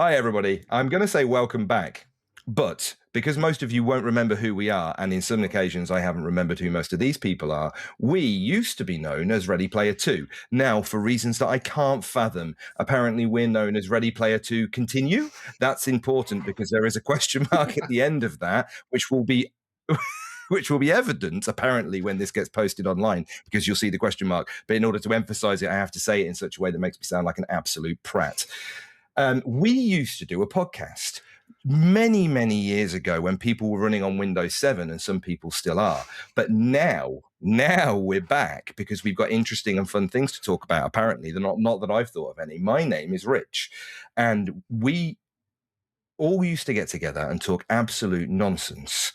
Hi, everybody. I'm going to say welcome back, but because most of you won't remember who we are, and in some occasions I haven't remembered who most of these people are, we used to be known as Ready Player 2. Now, for reasons that I can't fathom, apparently we're known as Ready Player 2 Continue. That's important because there is a question mark at the end of that, which will be... which will be evident, apparently, when this gets posted online, because you'll see the question mark. But in order to emphasize it, I have to say it in such a way that makes me sound like an absolute prat. We used to do a podcast many, many years ago when people were running on Windows 7, and some people still are. But now we're back because we've got interesting and fun things to talk about, apparently. They're not that I've thought of any. My name is Rich, and we all used to get together and talk absolute nonsense.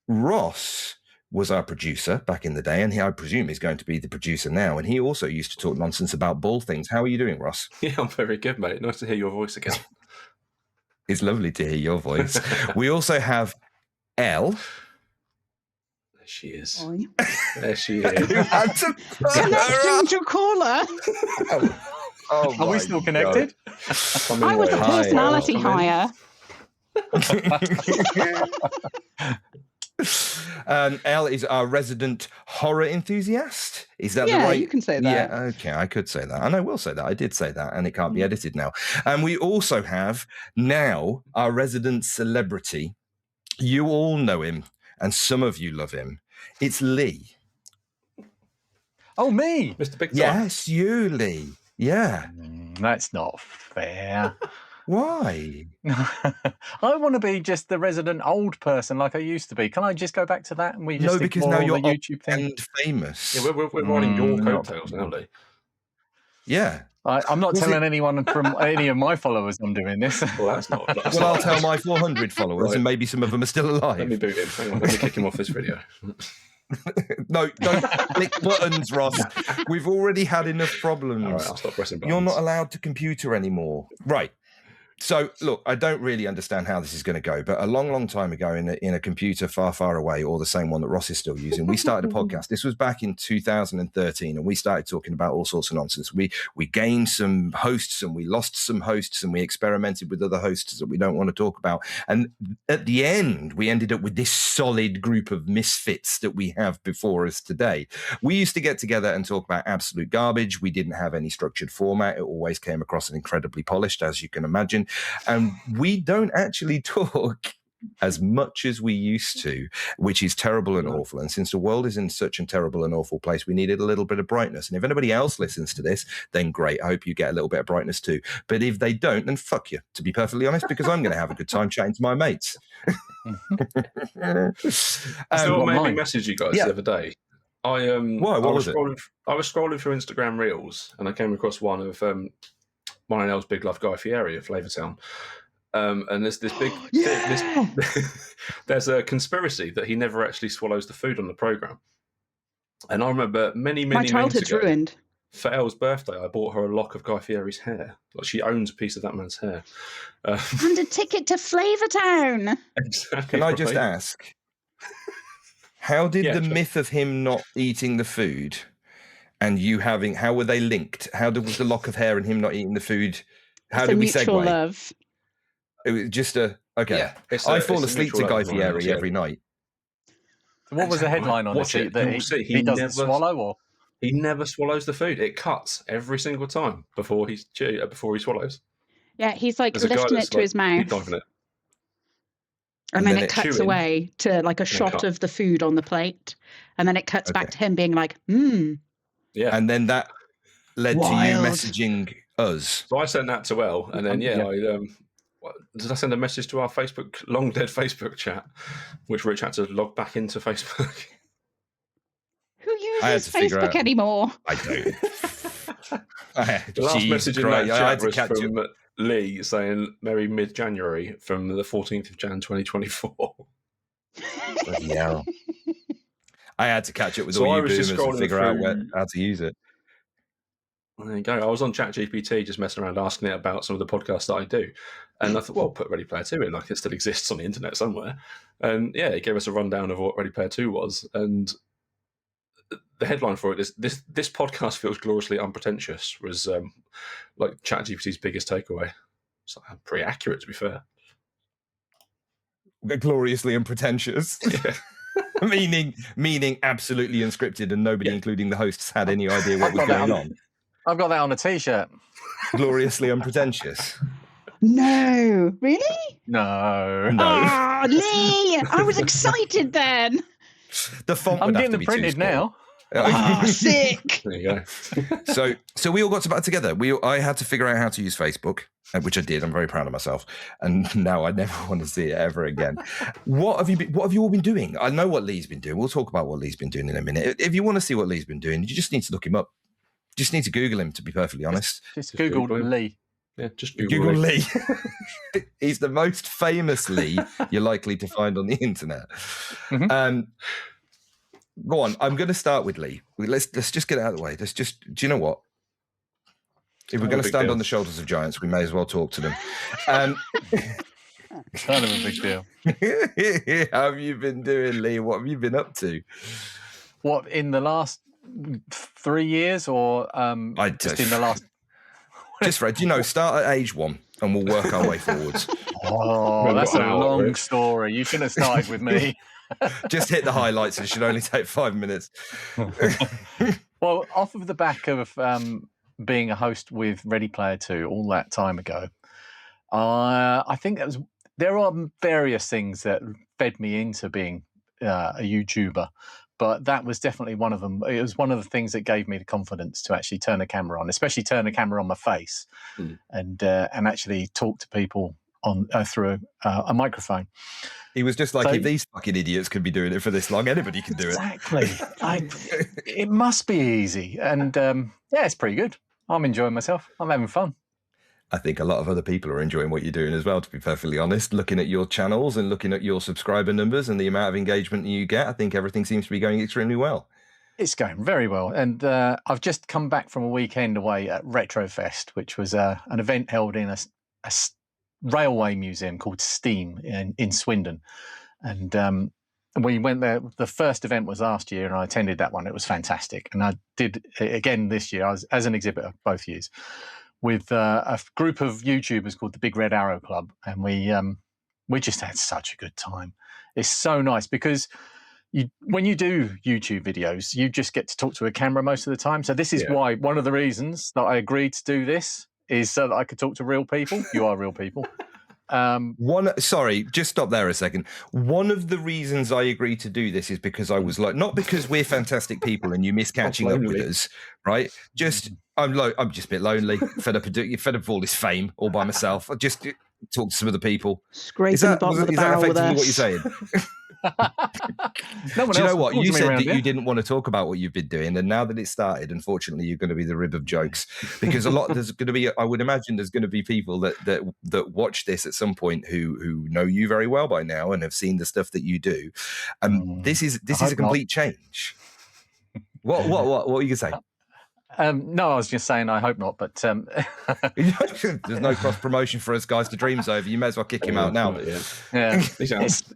Ross was our producer back in the day, and I presume he's going to be the producer now. And he also used to talk nonsense about ball things. How are you doing, Ross? Yeah, I'm very good, mate. Nice to hear your voice again. It's lovely to hear your voice. We also have Elle. There she is. There she is. Connecting to caller. Are we still connected? I was a personality hire. Elle is our resident horror enthusiast. Is that the right? Yeah, you can say that. Yeah, okay, I could say that. And I will say that. I did say that, and it can't be edited now. And we also have now our resident celebrity. You all know him, and some of you love him. It's Lee. Oh, me? Mr. Big Time. Yes, you, Lee. Yeah. That's not fair. Why? I want to be just the resident old person like I used to be. Can I just go back to that and we just No, because now you're the YouTube thing? And famous. Yeah, we're riding your coattails now, Lee. Yeah. I'm not telling anyone from any of my followers I'm doing this. Well, that's not. Well, I'll tell my 400 followers, Right. and maybe some of them are still alive. Let me boot him. Hang on, let me kick him off this video. No, don't click buttons, Ross. We've already had enough problems. All right, I'll stop pressing buttons. You're not allowed to computer anymore. Right. So, look, I don't really understand how this is going to go, but a long, long time ago in a computer far, far away, or the same one that Ross is still using, we started a podcast. This was back in 2013, and we started talking about all sorts of nonsense. We gained some hosts, and we lost some hosts, and we experimented with other hosts that we don't want to talk about. And at the end, we ended up with this solid group of misfits that we have before us today. We used to get together and talk about absolute garbage. We didn't have any structured format. It always came across as incredibly polished, as you can imagine. And we don't actually talk as much as we used to, which is terrible and awful. And since the world is in such a terrible and awful place, we needed a little bit of brightness. And if anybody else listens to this, then great. I hope you get a little bit of brightness too. But if they don't, then fuck you, to be perfectly honest, because I'm going to have a good time chatting to my mates. So what made me message you guys the other day? What was it? I was scrolling through Instagram Reels, and I came across one of mine and Elle's big love Guy Fieri of Flavortown. And there's this big there's a conspiracy that he never actually swallows the food on the programme. And I remember many My childhood's ago, ruined. for Elle's birthday, I bought her a lock of Guy Fieri's hair. Like, she owns a piece of that man's hair. And a ticket to Flavortown. Exactly. Can I just ask, how did the sure. myth of him not eating the food and you having, how were they linked? How was the lock of hair and him not eating the food? How It's did a we mutual segue? love. It was just okay. Yeah, I fall asleep to Guy Fieri every night. So what was the headline on Watch it? it. That You'll see. he doesn't swallow, or He never swallows the food. It cuts every single time before he swallows. Yeah, he's like There's a guy lifting it that's to his mouth. deep diving it. And then it cuts chewing, away to like a shot cut. of the food on the plate. And then it cuts back Okay. to him being like, "Hmm." Yeah. And then that led Wild. to you messaging us. So I sent that to Elle, and then did I send a message to our long dead Facebook chat, which Rich had to log back into Facebook. Who I had uses to figure Facebook out- anymore? I don't. The last message in that I chat had to was catch from Lee saying "Merry mid-January" from the 14th of Jan 2024. Bloody hell. I had to catch up with So I all you was just boomers and scrolling figure out through- how to use it. There you go. I was on ChatGPT just messing around asking it about some of the podcasts that I do. And I thought, well, put Ready Player 2 in, like it still exists on the internet somewhere. And yeah, it gave us a rundown of what Ready Player 2 was. And the headline for it is this podcast feels gloriously unpretentious, was like ChatGPT's biggest takeaway. So pretty accurate, to be fair. Gloriously unpretentious. Yeah. meaning absolutely unscripted, and nobody, Yeah. including the hosts, had any idea what was going on. I've got that on a T-shirt. Gloriously unpretentious. No, really? No. Oh, Lee! I was excited then. The font I'm would have getting to them be printed too small. now. Oh, sick. There you go. So we all got to back together. I had to figure out how to use Facebook, which I did. I'm very proud of myself, and now I never want to see it ever again. What have you all been doing? I know what Lee's been doing. We'll talk about what Lee's been doing in a minute. If you want to see what Lee's been doing, you just need to look him up. You just need to Google him, to be perfectly honest. Just Google Google him. Lee. Yeah, just Google Lee. He's the most famous Lee you're likely to find on the internet. Mm-hmm. Go on. I'm going to start with Lee. Let's just get it out of the way. Do you know what? If we're going to stand on the shoulders of giants, we may as well talk to them. Kind of a big deal. How have you been doing, Lee? What have you been up to? What, in the last 3 years, or just in the last? Just Fred, start at age 1 and we'll work our way forwards. Oh, that's a long story. You shouldn't have started with me. Just hit the highlights. It should only take 5 minutes. Well, off of the back of being a host with Ready Player 2 all that time ago, I think there are various things that fed me into being a YouTuber, but that was definitely one of them. It was one of the things that gave me the confidence to actually turn a camera on, especially turn a camera on my face and actually talk to people on through a microphone. He was just like, if these fucking idiots could be doing it for this long, anybody can do it. Exactly. It must be easy. And it's pretty good. I'm enjoying myself. I'm having fun. I think a lot of other people are enjoying what you're doing as well, to be perfectly honest. Looking at your channels and looking at your subscriber numbers and the amount of engagement you get, I think everything seems to be going extremely well. It's going very well. And I've just come back from a weekend away at Retrofest, which was an event held in a railway museum called Steam in Swindon. And we went there. The first event was last year, and I attended that one. It was fantastic. And I did it again this year as an exhibitor, both years, with a group of YouTubers called the Big Red Arrow Club. And we just had such a good time. It's so nice because when you do YouTube videos, you just get to talk to a camera most of the time. So this is why one of the reasons that I agreed to do this is so that I could talk to real people. You are real people. Sorry, just stop there a second. One of the reasons I agreed to do this is because I was like, not because we're fantastic people and you miss catching up with us, right? I'm just a bit lonely, fed up of all this fame all by myself. I just talk to some of the people. Scraping the bottom of the barrel with us. What you're saying? No one Do you else know what? You calls me said around that here. you didn't want to talk about what you've been doing, and now that it's started, unfortunately, you're going to be the rib of jokes because there's going to be. I would imagine there's going to be people that watch this at some point who know you very well by now and have seen the stuff that you do. This is a complete change. What were you going to say? No, I was just saying I hope not, but there's no cross promotion for us guys to Dreams over. You may as well kick him out now. yeah,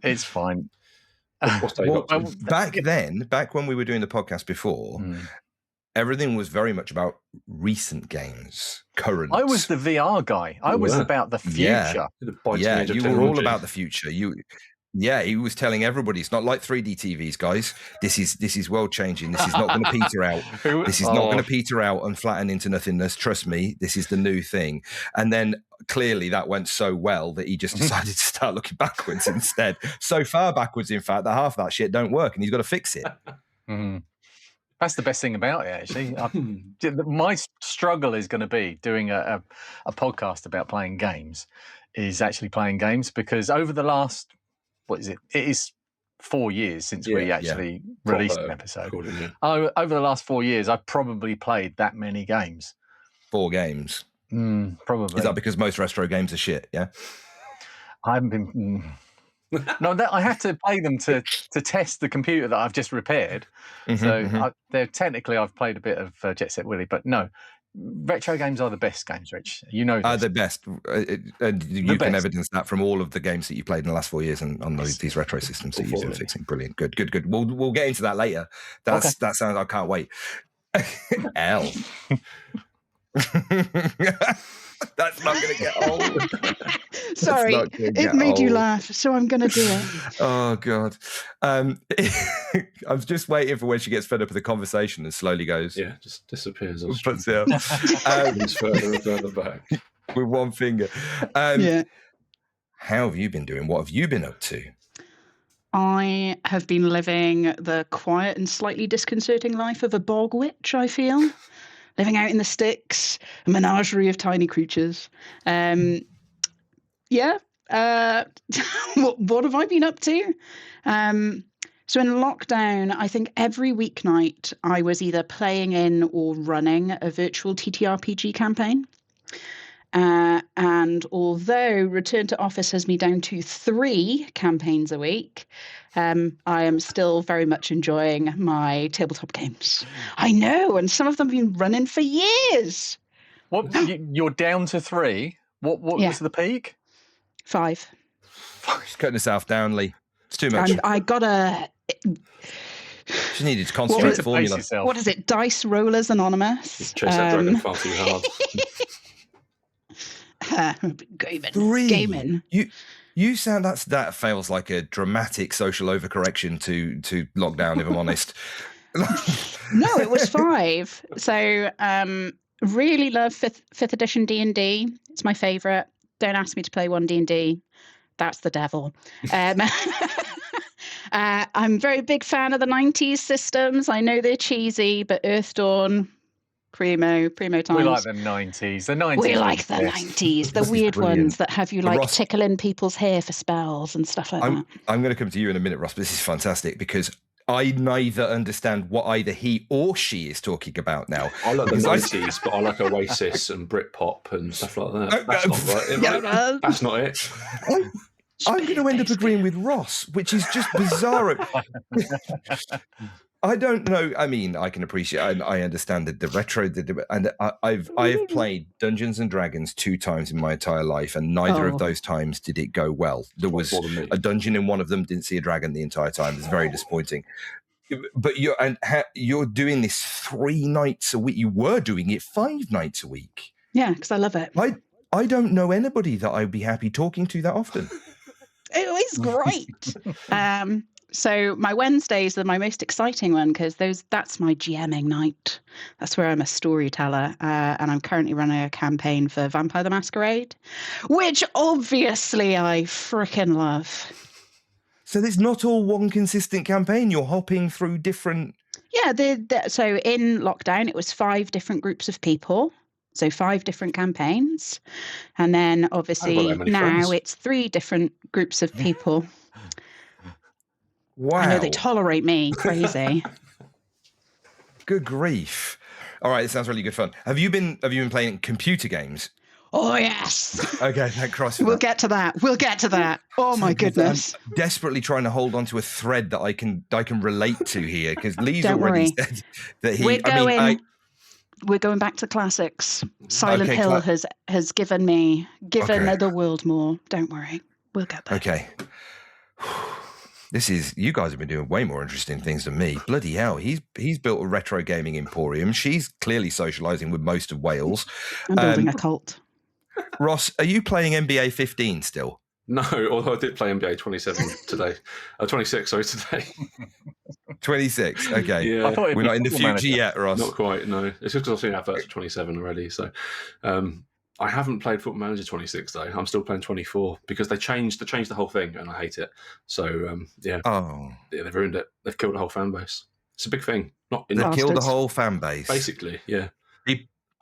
it's fine. Well, back when we were doing the podcast before, everything was very much about recent games, current. I was the VR guy. I was about the future. Yeah, you were all about the future. He was telling everybody it's not like 3D TVs, guys. This is world changing. This is not going to peter out. This is not going to peter out and flatten into nothingness. Trust me, this is the new thing. And then clearly that went so well that he just decided to start looking backwards instead. So far backwards, in fact, that half that shit don't work, and he's got to fix it. That's the best thing about it, actually. My struggle is going to be doing a podcast about playing games, is actually playing games, because over the last, it is 4 years since we actually released an episode. Over the last 4 years, I've probably played that many games. 4 games. Probably. Is that because most retro games are shit? Yeah. I haven't been. No, I have to play them to test the computer that I've just repaired. Technically, I've played a bit of Jet Set Willy, but no. Retro games are the best games, Rich. You know this. The best. And you can evidence that from all of the games that you played in the last 4 years and on these retro systems that you've been fixing. Brilliant. Good. We'll get into that later. That sounds. I can't wait. L. That's not going to get old. Sorry, not gonna it get made you old. laugh, so I'm going to do it. Oh, God. I was just waiting for when she gets fed up with the conversation and slowly goes, Yeah, just disappears. puts it Moves further and further back. with one finger. Yeah. How have you been doing? What have you been up to? I have been living the quiet and slightly disconcerting life of a bog witch, I feel. Living out in the sticks, a menagerie of tiny creatures. Yeah. What have I been up to? So in lockdown, I think every weeknight I was either playing in or running a virtual TTRPG campaign. And although Return to Office has me down to 3 campaigns a week, I am still very much enjoying my tabletop games. I know, and some of them have been running for years. What? You're down to 3? What was the peak? 5. She's cutting herself down, Lee. It's too much. I got a... She needed to concentrate the formula. What is it? Dice Rollers Anonymous. Chase that dragon far too hard. Gaming. You sound that feels like a dramatic social overcorrection to lockdown, if I'm honest. No, it was 5. So really love fifth edition D&D. It's my favourite. Don't ask me to play one D&D. That's the devil. I'm a very big fan of the 90s systems. I know they're cheesy, but Earthdawn, primo times. We like the 90s. The 90s. We like the 90s, the weird ones that have you like Ross, tickling people's hair for spells and stuff like that. I'm going to come to you in a minute, Ross, but this is fantastic because I neither understand what either he or she is talking about now. I like the 90s, but I like Oasis and Britpop and stuff like that. That's not right. That's not it. I'm going to end up agreeing with Ross, which is just bizarre. I don't know. I mean, I can appreciate. I understand the retro, and I've played Dungeons and Dragons 2 times in my entire life, and neither of those times did it go well. There was a dungeon in one of them, didn't see a dragon the entire time. It's very disappointing. But you're doing this 3 nights a week. You were doing it 5 nights a week. Yeah, because I love it. I don't know anybody that I'd be happy talking to that often. It was great. So my Wednesdays are my most exciting one because that's my GMing night. That's where I'm a storyteller, and I'm currently running a campaign for Vampire the Masquerade, which obviously I frickin' love. So there's not all one consistent campaign. You're hopping through different. Yeah, so in lockdown it was 5 different groups of people. So 5 different campaigns. And then obviously now it's 3 different groups of people. Wow. I know they tolerate me. Crazy. Good grief. All right, it sounds really good fun. Have you been playing computer games? Oh, yes. Okay, thank Christ. We'll get to that. Oh, my goodness. I'm desperately trying to hold on to a thread that I can relate to here because Lee's Don't already worry. said that he. We're going back to classics. Silent Hill has given the world more. Don't worry. We'll get there. Okay. You guys have been doing way more interesting things than me. Bloody hell. He's built a retro gaming emporium. She's clearly socializing with most of Wales. I'm building a cult. Ross, are you playing NBA 15 still? No, although I did play NBA 27 today. 26, sorry, today. 26, okay. Yeah. We're not in the future yet, Ross. Not quite, no. It's just because I've seen adverts for 27 already. So I haven't played Football Manager 26, though. I'm still playing 24 because they changed the whole thing and I hate it. So, yeah. Oh. Yeah, they've ruined it. They've killed the whole fan base. It's a big thing. They've killed the whole fan base. Basically, yeah.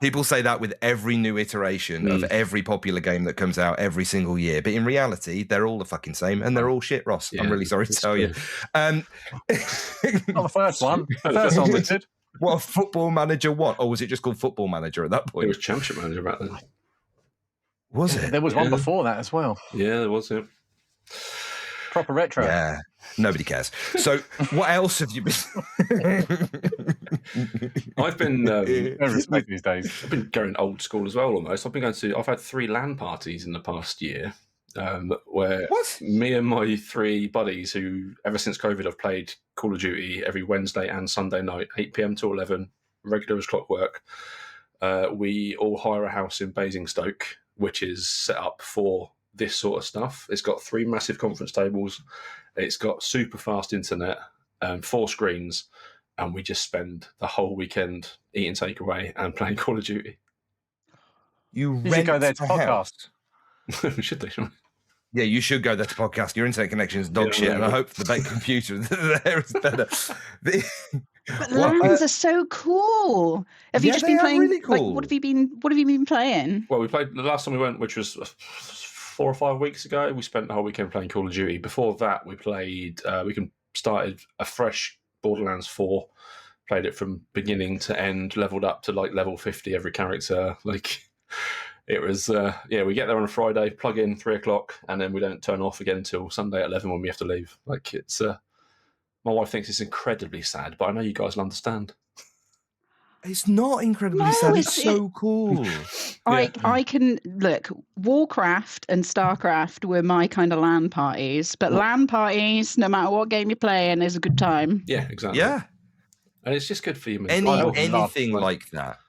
People say that with every new iteration of every popular game that comes out every single year. But in reality, they're all the fucking same and they're all shit, Ross. Yeah, I'm really sorry to tell you. Not the first one. The first one was good. What, a Football Manager what? Or was it just called Football Manager at that point? It was Championship Manager back then. Was it? There was one before that as well. Yeah, there was, yeah. Proper retro. Yeah. Nobody cares. So, what else have you been? I've been. Respect these days. I've been going old school as well. Almost. I've had 3 LAN parties in the past year, where me and my 3 buddies, who ever since COVID have played Call of Duty every Wednesday and Sunday night, 8 PM to 11, regular as clockwork. we all hire a house in Basingstoke, which is set up for this sort of stuff. It's got 3 massive conference tables. It's got super fast internet, 4 screens, and we just spend the whole weekend eating takeaway and playing Call of Duty. You should go there to a podcast. We should do, shouldn't Yeah, you should go there to podcast. Your internet connection is dog shit, and I hope the bait computer there is better. But LANs are so cool. Have you just been playing? Really cool. Like, what have you been playing? Well, we played the last time we went, which was 4 or 5 weeks ago. We spent the whole weekend playing Call of Duty. Before that, we played. Started a fresh Borderlands 4. Played it from beginning to end. Leveled up to like level 50 every character. Like it was. We get there on a Friday, plug in 3 o'clock, and then we don't turn off again until Sunday at 11 when we have to leave. Like it's. My wife thinks it's incredibly sad, but I know you guys will understand. It's not incredibly sad. It's so cool. I can look. Warcraft and Starcraft were my kind of LAN parties, but LAN parties, no matter what game you're playing, is a good time. Yeah, exactly. Yeah, and it's just good for you. Anything like that.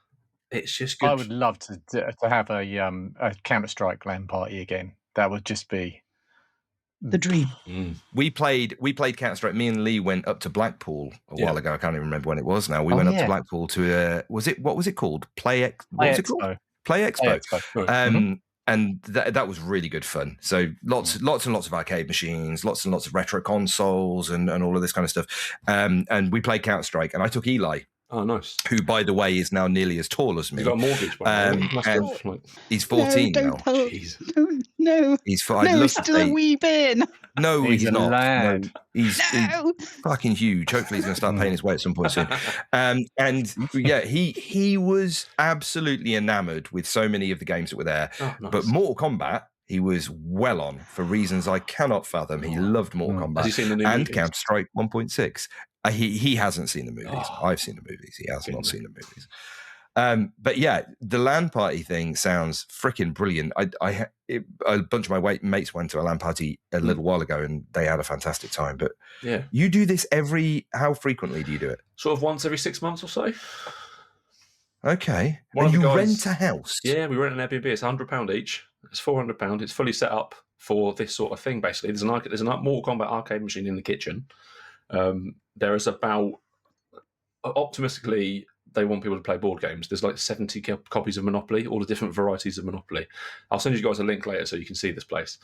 It's just good. I would love to have a Counter-Strike LAN party again. That would just be the dream. We played Counter-Strike. Me and Lee went up to Blackpool a while ago. I can't even remember when it was now. We went up to Blackpool to what was it called? Play Expo. And that was really good fun. So lots and lots of arcade machines, lots and lots of retro consoles and all of this kind of stuff. And we played Counter-Strike, and I took Eli. Oh, nice. Who, by the way, is now nearly as tall as me. He's got a mortgage. And he's 14 now. No. He's still a wee bin. No, he's not. No, he's No. fucking huge. Hopefully, he's going to start paying his way at some point soon. And yeah, he was absolutely enamored with so many of the games that were there. Oh, nice. But Mortal Kombat, he was well on for reasons I cannot fathom. He loved Mortal Kombat. Has he seen the new and movies? Counter-Strike 1.6. He hasn't seen the movies. I've seen the movies. He has not seen the movies. But yeah, the LAN party thing sounds freaking brilliant. A bunch of my mates went to a LAN party a little while ago, and they had a fantastic time. But yeah, you do this how frequently do you do it? Sort of once every 6 months or so. Okay. One and of you the guys, rent a house? Yeah, we rent an Airbnb. It's £100 each. It's £400. It's fully set up for this sort of thing, basically. There's a Mortal Kombat arcade machine in the kitchen. There is about, optimistically, they want people to play board games. There's like 70 copies of Monopoly, all the different varieties of Monopoly. I'll send you guys a link later so you can see this place.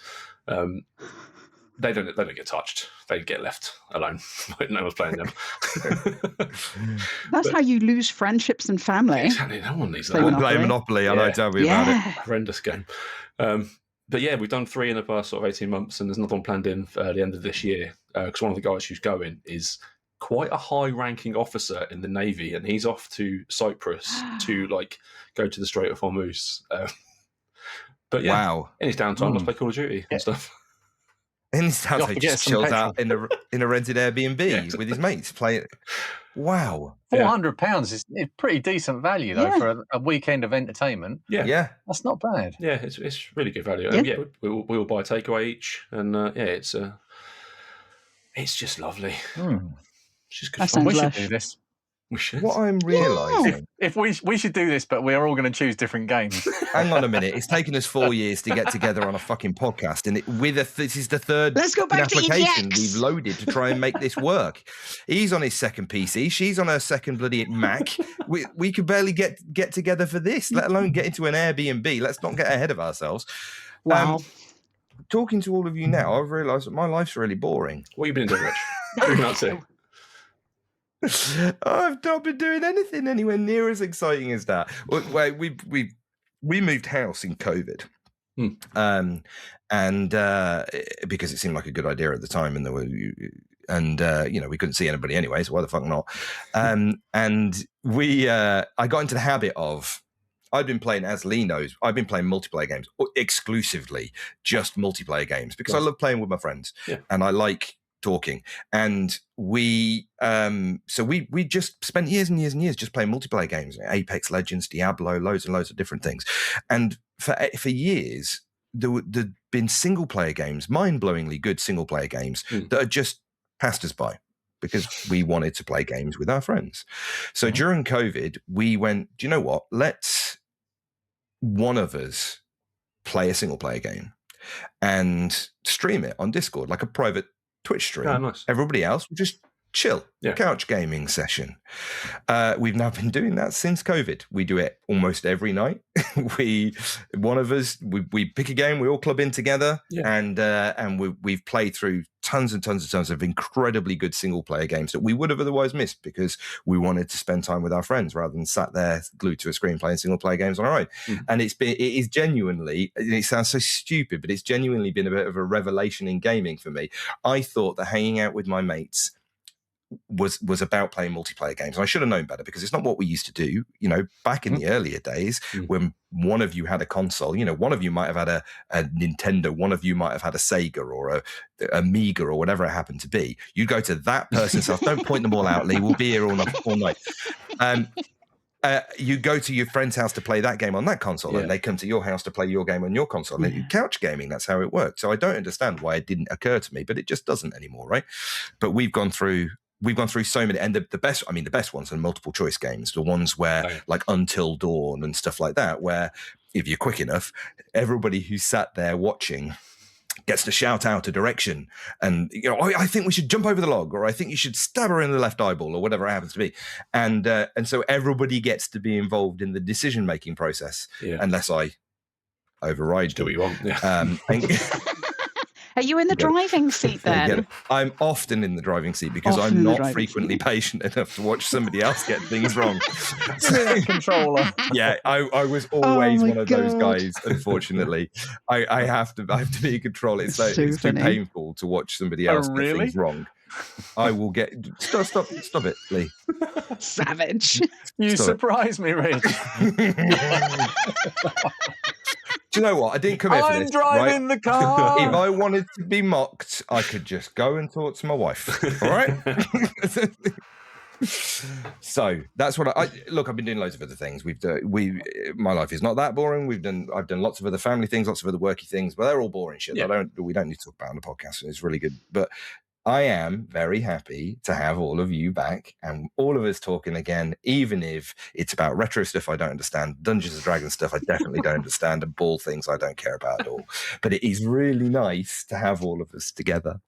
They don't get touched. They get left alone. No one's playing them. That's how you lose friendships and family. Exactly. No one needs that. Play Monopoly. I know, tell me about it. Horrendous game. But yeah, we've done 3 in the past sort of 18 months, and there's another one planned in for the end of this year. Because one of the guys who's going is quite a high-ranking officer in the Navy, and he's off to Cyprus to go to the Strait of Hormuz. But yeah, wow. In his downtime, let's play Call of Duty and stuff. In his downtime, he just chills out in a rented Airbnb with his mates. Play it. Wow. £400 is pretty decent value though for a weekend of entertainment. Yeah, that's not bad. Yeah, it's really good value. We will buy a takeaway each, and it's just lovely. It's just good fun. We should do this. We should. What I'm realising, if we should do this, but we're all going to choose different games. Hang on a minute. It's taken us 4 years to get together on a fucking podcast, and this is the third Let's go back to application EGX. we've loaded to try and make this work. He's on his second PC. She's on her second bloody Mac. We could barely get together for this, let alone get into an Airbnb. Let's not get ahead of ourselves. Wow. Talking to all of you now, I've realised that my life's really boring. What have you been doing, Rich? What have you been up to? I've not been doing anything anywhere near as exciting as that. We moved house in COVID, and because it seemed like a good idea at the time, and we couldn't see anybody anyway, so why the fuck not? And I got into the habit of. I've been playing, as Lee knows, I've been playing multiplayer games exclusively, just multiplayer games because I love playing with my friends and I like talking. And we just spent years and years and years just playing multiplayer games, Apex Legends, Diablo, loads and loads of different things. And for years, there'd been single player games, mind-blowingly good single player games that had just passed us by. because we wanted to play games with our friends. So during COVID, we went, do you know what? Let's one of us play a single player game and stream it on Discord, like a private Twitch stream. Oh, nice. Everybody else will just chill, couch gaming session. We've now been doing that since COVID. We do it almost every night. One of us, we pick a game, we all club in together, and we've played through tons and tons of incredibly good single player games that we would have otherwise missed because we wanted to spend time with our friends rather than sat there glued to a screen playing single player games on our own. And it is genuinely, it sounds so stupid, but it's genuinely been a bit of a revelation in gaming for me. I thought that hanging out with my mates was about playing multiplayer games. And I should have known better because it's not what we used to do. You know, back in the earlier days when one of you had a console, you know, one of you might have had a Nintendo, one of you might have had a Sega or a Amiga or whatever it happened to be. You go to that person's house. Don't point them all out, Lee. We'll be here all night. You go to your friend's house to play that game on that console, and they come to your house to play your game on your console. And couch gaming, that's how it worked. So I don't understand why it didn't occur to me, but it just doesn't anymore, right? But we've gone through so many, and the best ones are multiple choice games, the ones where like Until Dawn and stuff like that, where if you're quick enough, everybody who's sat there watching gets to shout out a direction, and you know, I think we should jump over the log, or I think you should stab her in the left eyeball, or whatever it happens to be, and so everybody gets to be involved in the decision making process, unless I override. Do what you want. Are you in the driving seat then? I'm often in the driving seat because I'm not frequently patient enough to watch somebody else get things wrong. Controller. Yeah, I was always one of those guys. Unfortunately, I have to be a controller. It's too painful to watch somebody else get things wrong. I will get stop it, Lee. Savage. You surprise me, Rich. Do you know what? I didn't come here for this. I'm driving the car. If I wanted to be mocked, I could just go and talk to my wife. All right. So that's what look. I've been doing loads of other things. My life is not that boring. I've done lots of other family things, lots of other worky things, but they're all boring shit. We don't need to talk about on the podcast. It's really good, but I am very happy to have all of you back and all of us talking again, even if it's about retro stuff I don't understand, Dungeons and Dragons stuff I definitely don't understand, and ball things I don't care about at all. But it is really nice to have all of us together.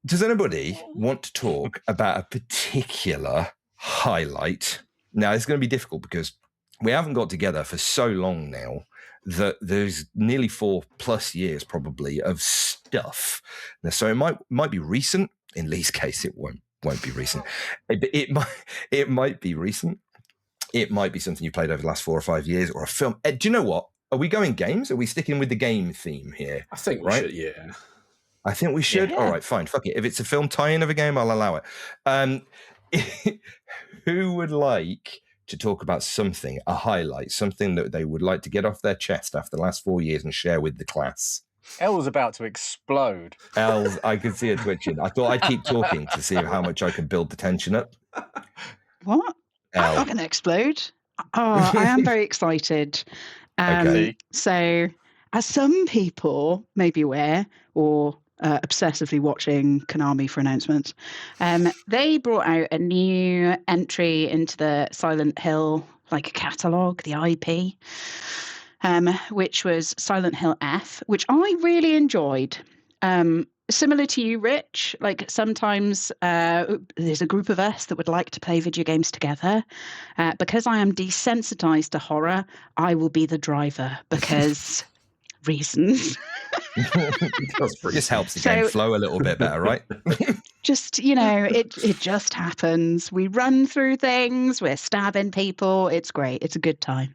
Does anybody want to talk about a particular highlight? Now, it's going to be difficult because we haven't got together for so long now that there's nearly 4+ years probably of stuff. Now, so it might be recent. In Lee's case, it won't be recent. It might be recent. It might be something you played over the last 4 or 5 years, or a film. Do you know what? Are we going games? Are we sticking with the game theme here? I think we should, yeah. I think we should. Yeah. All right, fine. Fuck it. If it's a film tie-in of a game, I'll allow it. Who would like to talk about something, a highlight, something that they would like to get off their chest after the last 4 years and share with the class? Elle's about to explode. Elle, I could see her twitching. I thought I'd keep talking to see how much I could build the tension up. What? I'm not going to explode. Oh, I am very excited. Okay. So, as some people may be aware, or obsessively watching Konami for announcements, they brought out a new entry into the Silent Hill catalogue, the IP, which was Silent Hill F, which I really enjoyed. Similar to you, Rich, like sometimes there's a group of us that would like to play video games together. Because I am desensitized to horror, I will be the driver because reasons. This helps the game flow a little bit better, right? Just, it just happens. We run through things, we're stabbing people. It's great. It's a good time.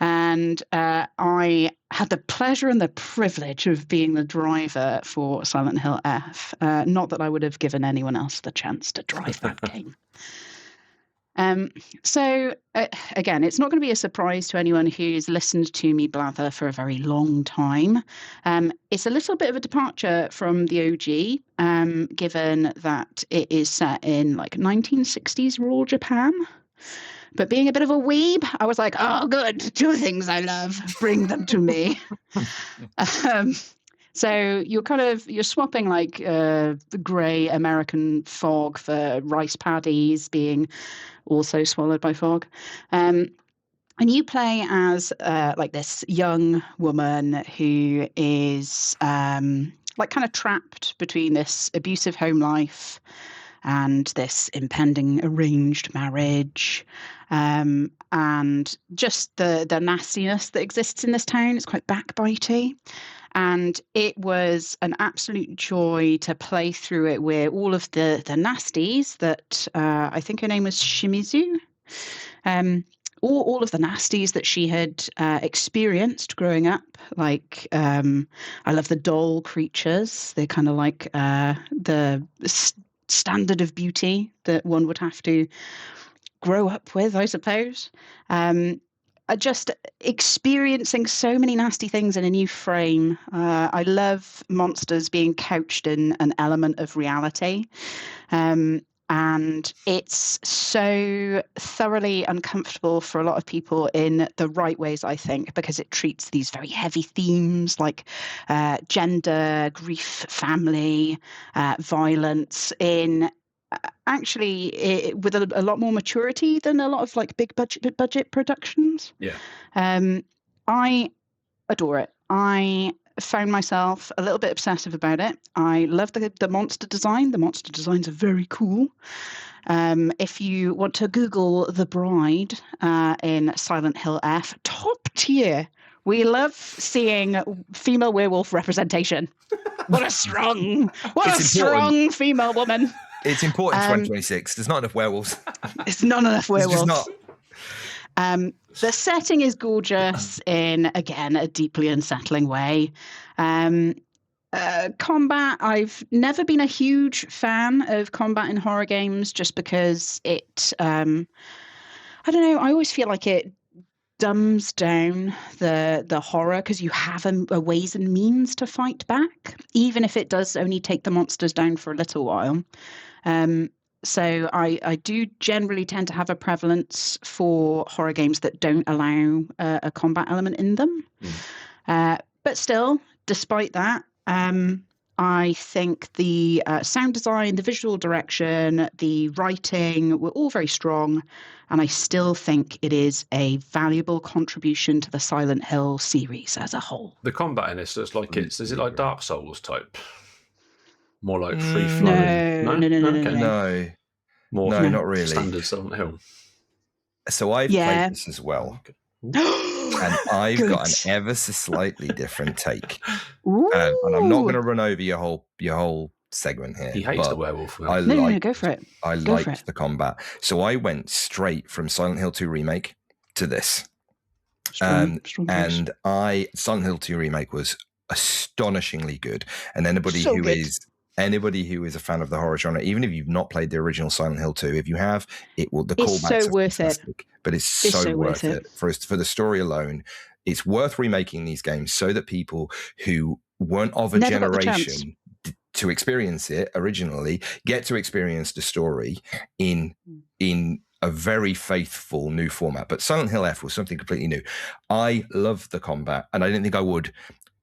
And I had the pleasure and the privilege of being the driver for Silent Hill F. Not that I would have given anyone else the chance to drive that game. So, again, it's not going to be a surprise to anyone who's listened to me blather for a very long time. It's a little bit of a departure from the OG, given that it is set in 1960s rural Japan. But being a bit of a weeb, I was like, oh, good, 2 things I love, bring them to me. So you're swapping like the grey American fog for rice paddies being also swallowed by fog. And you play as like this young woman who is like kind of trapped between this abusive home life and this impending arranged marriage, and just the nastiness that exists in this town. It's quite backbitey. And it was an absolute joy to play through it with all of the nasties that I think her name was Shimizu. All of the nasties that she had experienced growing up. Like, I love the doll creatures. They're kind of like the standard of beauty that one would have to grow up with, I suppose. Just experiencing so many nasty things in a new frame. I love monsters being couched in an element of reality. And it's so thoroughly uncomfortable for a lot of people in the right ways, I think, because it treats these very heavy themes like gender, grief, family, violence in actually with a lot more maturity than a lot of like big budget productions. Yeah. I adore it. I found myself a little bit obsessive about it. I love the monster design. The monster designs are very cool. If you want to Google The Bride in Silent Hill F, top tier. We love seeing female werewolf representation. What a strong female woman. It's important in 2026. There's not enough werewolves. It's not enough werewolves. It's just not. The setting is gorgeous in, again, a deeply unsettling way. Combat, I've never been a huge fan of combat in horror games just because it, I don't know, I always feel like it dumbs down the horror because you have a ways and means to fight back, even if it does only take the monsters down for a little while. So I do generally tend to have a prevalence for horror games that don't allow a combat element in them. But still, despite that, I think the sound design, the visual direction, the writing were all very strong. And I still think it is a valuable contribution to the Silent Hill series as a whole. The combat in this, is it like Dark Souls type? More like free flowing? No. No. More No, not really. Standard Silent Hill. So I've played this as well. And I've Good. got an ever so slightly different take. And I'm not going to run over your whole segment here. He hates the werewolf. No, go for it. I liked the combat. So I went straight from Silent Hill 2 Remake to this. Strong and Silent Hill 2 Remake was astonishingly good. And anybody who is a fan of the horror genre, even if you've not played the original Silent Hill 2, if you have, the callbacks are worth fantastic. But it's so worth it. For the story alone, it's worth remaking these games so that people who weren't of a generation to experience it originally get to experience the story in a very faithful new format. But Silent Hill F was something completely new. I loved the combat, and I didn't think I would,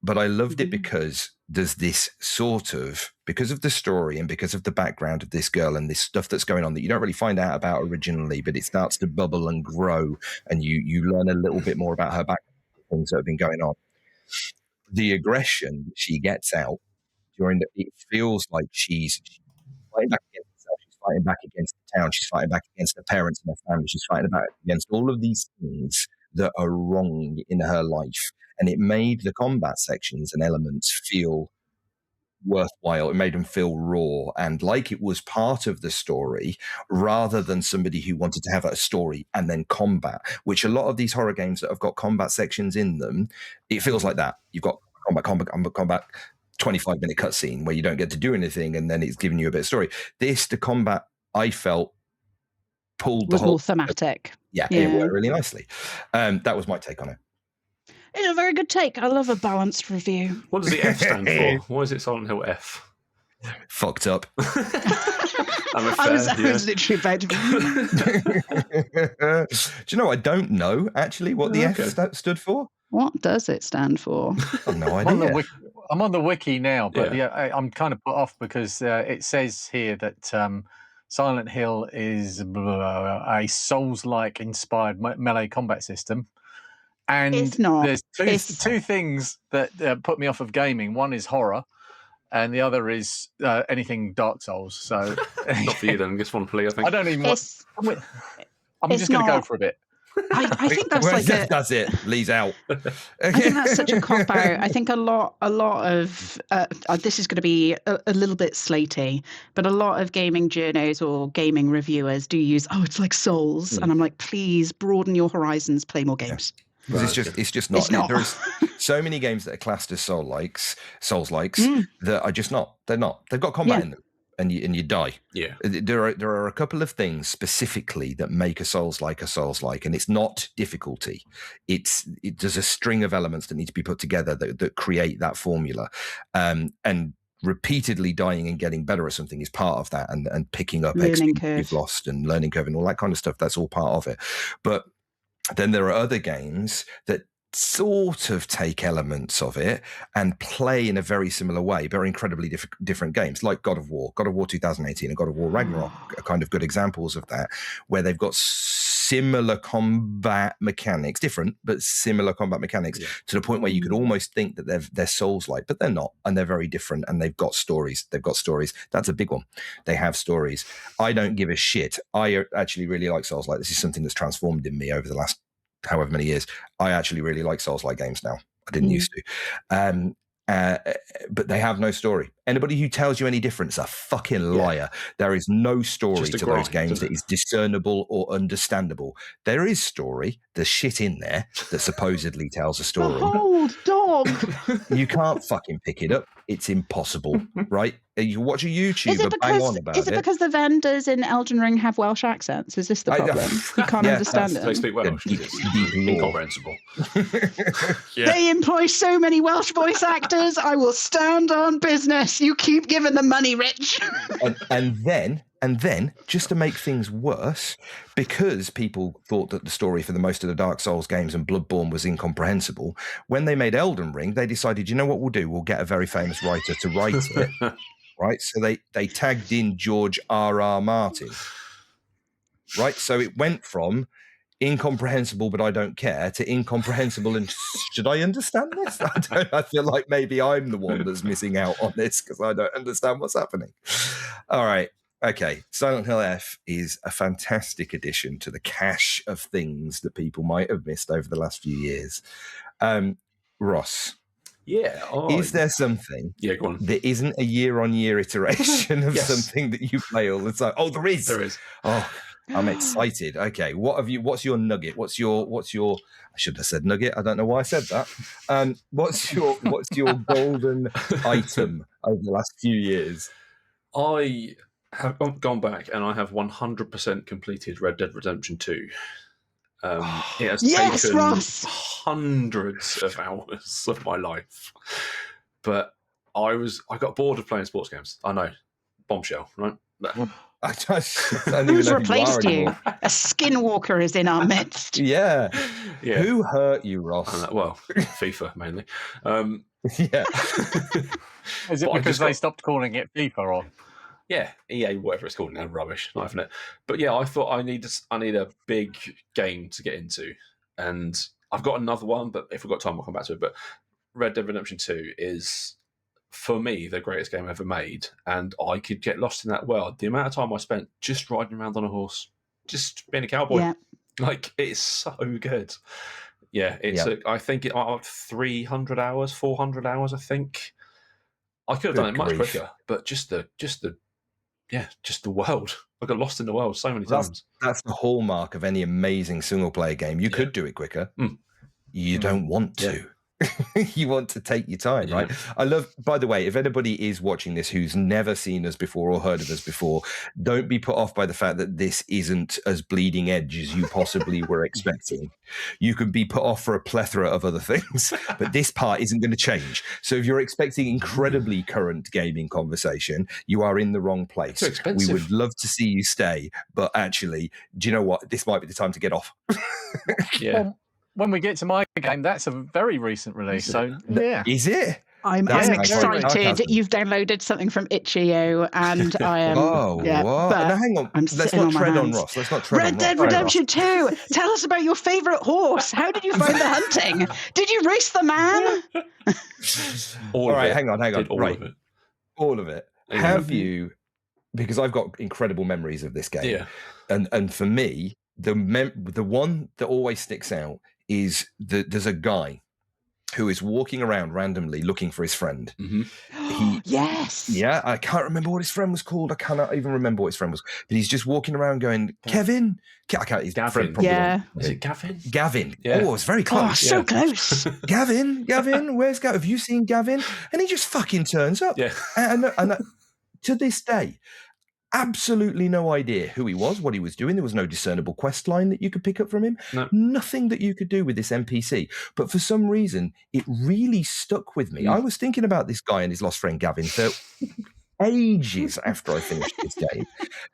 but I loved it because there's this because of the story and because of the background of this girl and this stuff that's going on that you don't really find out about originally, but it starts to bubble and grow, and you learn a little bit more about her background, things that have been going on. The aggression she gets out it feels like she's fighting back against herself, she's fighting back against the town, she's fighting back against her parents and her family, she's fighting back against all of these things that are wrong in her life. And it made the combat sections and elements feel worthwhile. It made them feel raw and like it was part of the story rather than somebody who wanted to have a story and then combat, which a lot of these horror games that have got combat sections in them, it feels like that. You've got combat, 25-minute cutscene where you don't get to do anything and then it's giving you a bit of story. The combat, I felt, pulled the whole... more thematic. Yeah, it worked really nicely. That was my take on it. It's a very good take. I love a balanced review. What does the F stand for? Why is it Silent Hill F? Fucked up. I was literally about to... Do you know, I don't know actually what the F stood for. What does it stand for? I've no idea. I'm on the wiki now, but Yeah. I'm kind of put off because it says here that Silent Hill is a Souls-like inspired melee combat system. And It's not. there's It's- two things that put me off of gaming. One is horror, and the other is anything Dark Souls. So Not for you then. Just one plea, I think. I don't even want. I'm it's just going to go not- for a bit. I think that's Well, like a. that's it. Lee's out. I think that's such a cop out. I think a lot of this is going to be a little bit slaty, but a lot of gaming journos or gaming reviewers do use, it's like Souls, and I'm like, please broaden your horizons, play more games. Because it's just not. It's not. There's so many games that are classed as Souls-likes that are just not. They're not. They've got combat in them, and you die. Yeah. There are a couple of things specifically that make a Souls-like, and it's not difficulty. There's a string of elements that need to be put together that create that formula, and repeatedly dying and getting better at something is part of that, and picking up Learning XP curve. you've lost and learning curve and all that kind of stuff. That's all part of it, but then there are other games that sort of take elements of it and play in a very similar way, but are incredibly different games, like God of War 2018 and God of War Ragnarok are kind of good examples of that, where they've got similar combat mechanics, different, but similar combat mechanics to the point where you could almost think that they're Souls-like, but they're not, and they're very different, and they've got stories. That's a big one. They have stories. I don't give a shit. I actually really like Souls-like. This is something that's transformed in me over the last however many years. I actually really like Souls-like games now. I didn't used to. But they have no story. Anybody who tells you any different is a fucking liar. There is no story to those games that is discernible or understandable. There is story. There's shit in there that supposedly tells a story. Behold, dog. You can't fucking pick it up. It's impossible, right? You watch a YouTuber bang on about it. Is it because the vendors in Elden Ring have Welsh accents? Is this the problem? You can't understand They it. speak Welsh. It's incomprehensible. They employ so many Welsh voice actors. I will stand on business. You keep giving them money, Rich. and then, just to make things worse, because people thought that the story for the most of the Dark Souls games and Bloodborne was incomprehensible, when they made Elden Ring, they decided, you know what we'll do? We'll get a very famous writer to write it, right? So they tagged in George R.R. Martin, right? So it went from incomprehensible, but I don't care, to incomprehensible and should I understand this? I feel like maybe I'm the one that's missing out on this because I don't understand what's happening. All right. Okay. Silent Hill F is a fantastic addition to the cache of things that people might have missed over the last few years. Ross. Yeah. Is there something go on. that isn't a year-on-year iteration of something that you play all the time? Oh, there is. There is. Oh, I'm excited. Okay, what's your nugget? What's your? I should have said nugget. I don't know why I said that. What's your golden item over the last few years? I have gone back and I have 100% completed Red Dead Redemption 2. It has taken Ross! hundreds of hours of my life, but I got bored of playing sports games. I know, bombshell, right? I don't Who's even know replaced who you? you? A skinwalker is in our midst. Yeah. Yeah. Who hurt you, Ross? Well, FIFA mainly. Yeah. Is it because they stopped calling it FIFA or? Yeah, EA, whatever it's called now, rubbish, not having it. But yeah, I thought I need a big game to get into, and I've got another one. But if we've got time, we'll come back to it. But Red Dead Redemption 2 is, for me, the greatest game ever made, and I could get lost in that world. The amount of time I spent just riding around on a horse, just being a cowboy, like it's so good. Yeah, it's. I think it 300 hours, 400 hours. I think I could have done it much quicker, but just the world. I got lost in the world so many times. That's the hallmark of any amazing single player game. You could do it quicker. You don't want to. You want to take your time, right? I love, by the way, if anybody is watching this who's never seen us before or heard of us before, don't be put off by the fact that this isn't as bleeding edge as you possibly were expecting. You could be put off for a plethora of other things, but this part isn't going to change. So if you're expecting incredibly current gaming conversation, you are in the wrong place. Too expensive. We would love to see you stay, but actually, do you know what? This might be the time to get off. Yeah. When we get to my game, that's a very recent release. So yeah, Is it? I'm That's excited. sarcasm. You've downloaded something from itch.io, and I am. Oh, yeah, what? but Now, hang on. I'm Let's sitting not on my tread on hands. Ross. Let's not tread on Red Ross. Dead Redemption 2. Tell us about your favourite horse. How did you find the hunting? Did you race the man? All All of right, it. hang on. Did all Right, of it. all of it. Yeah. Have you? Because I've got incredible memories of this game, Yeah. and for me, the one that always sticks out is that there's a guy who is walking around randomly looking for his friend. Yes. Yeah, I can't remember what his friend was called. I cannot even remember what his friend was. But he's just walking around going, Kevin. I can't. His Gavin. friend probably Yeah. Is it Gavin? Gavin. Yeah. Oh, it's very Oh, close. so close. Gavin, where's Gavin? Have you seen Gavin? And he just fucking turns up. Yeah. And to this day, absolutely no idea who he was, what he was doing. There was no discernible quest line that you could pick up from him. No. Nothing that you could do with this NPC. But for some reason, it really stuck with me. I was thinking about this guy and his lost friend Gavin for ages after I finished this game.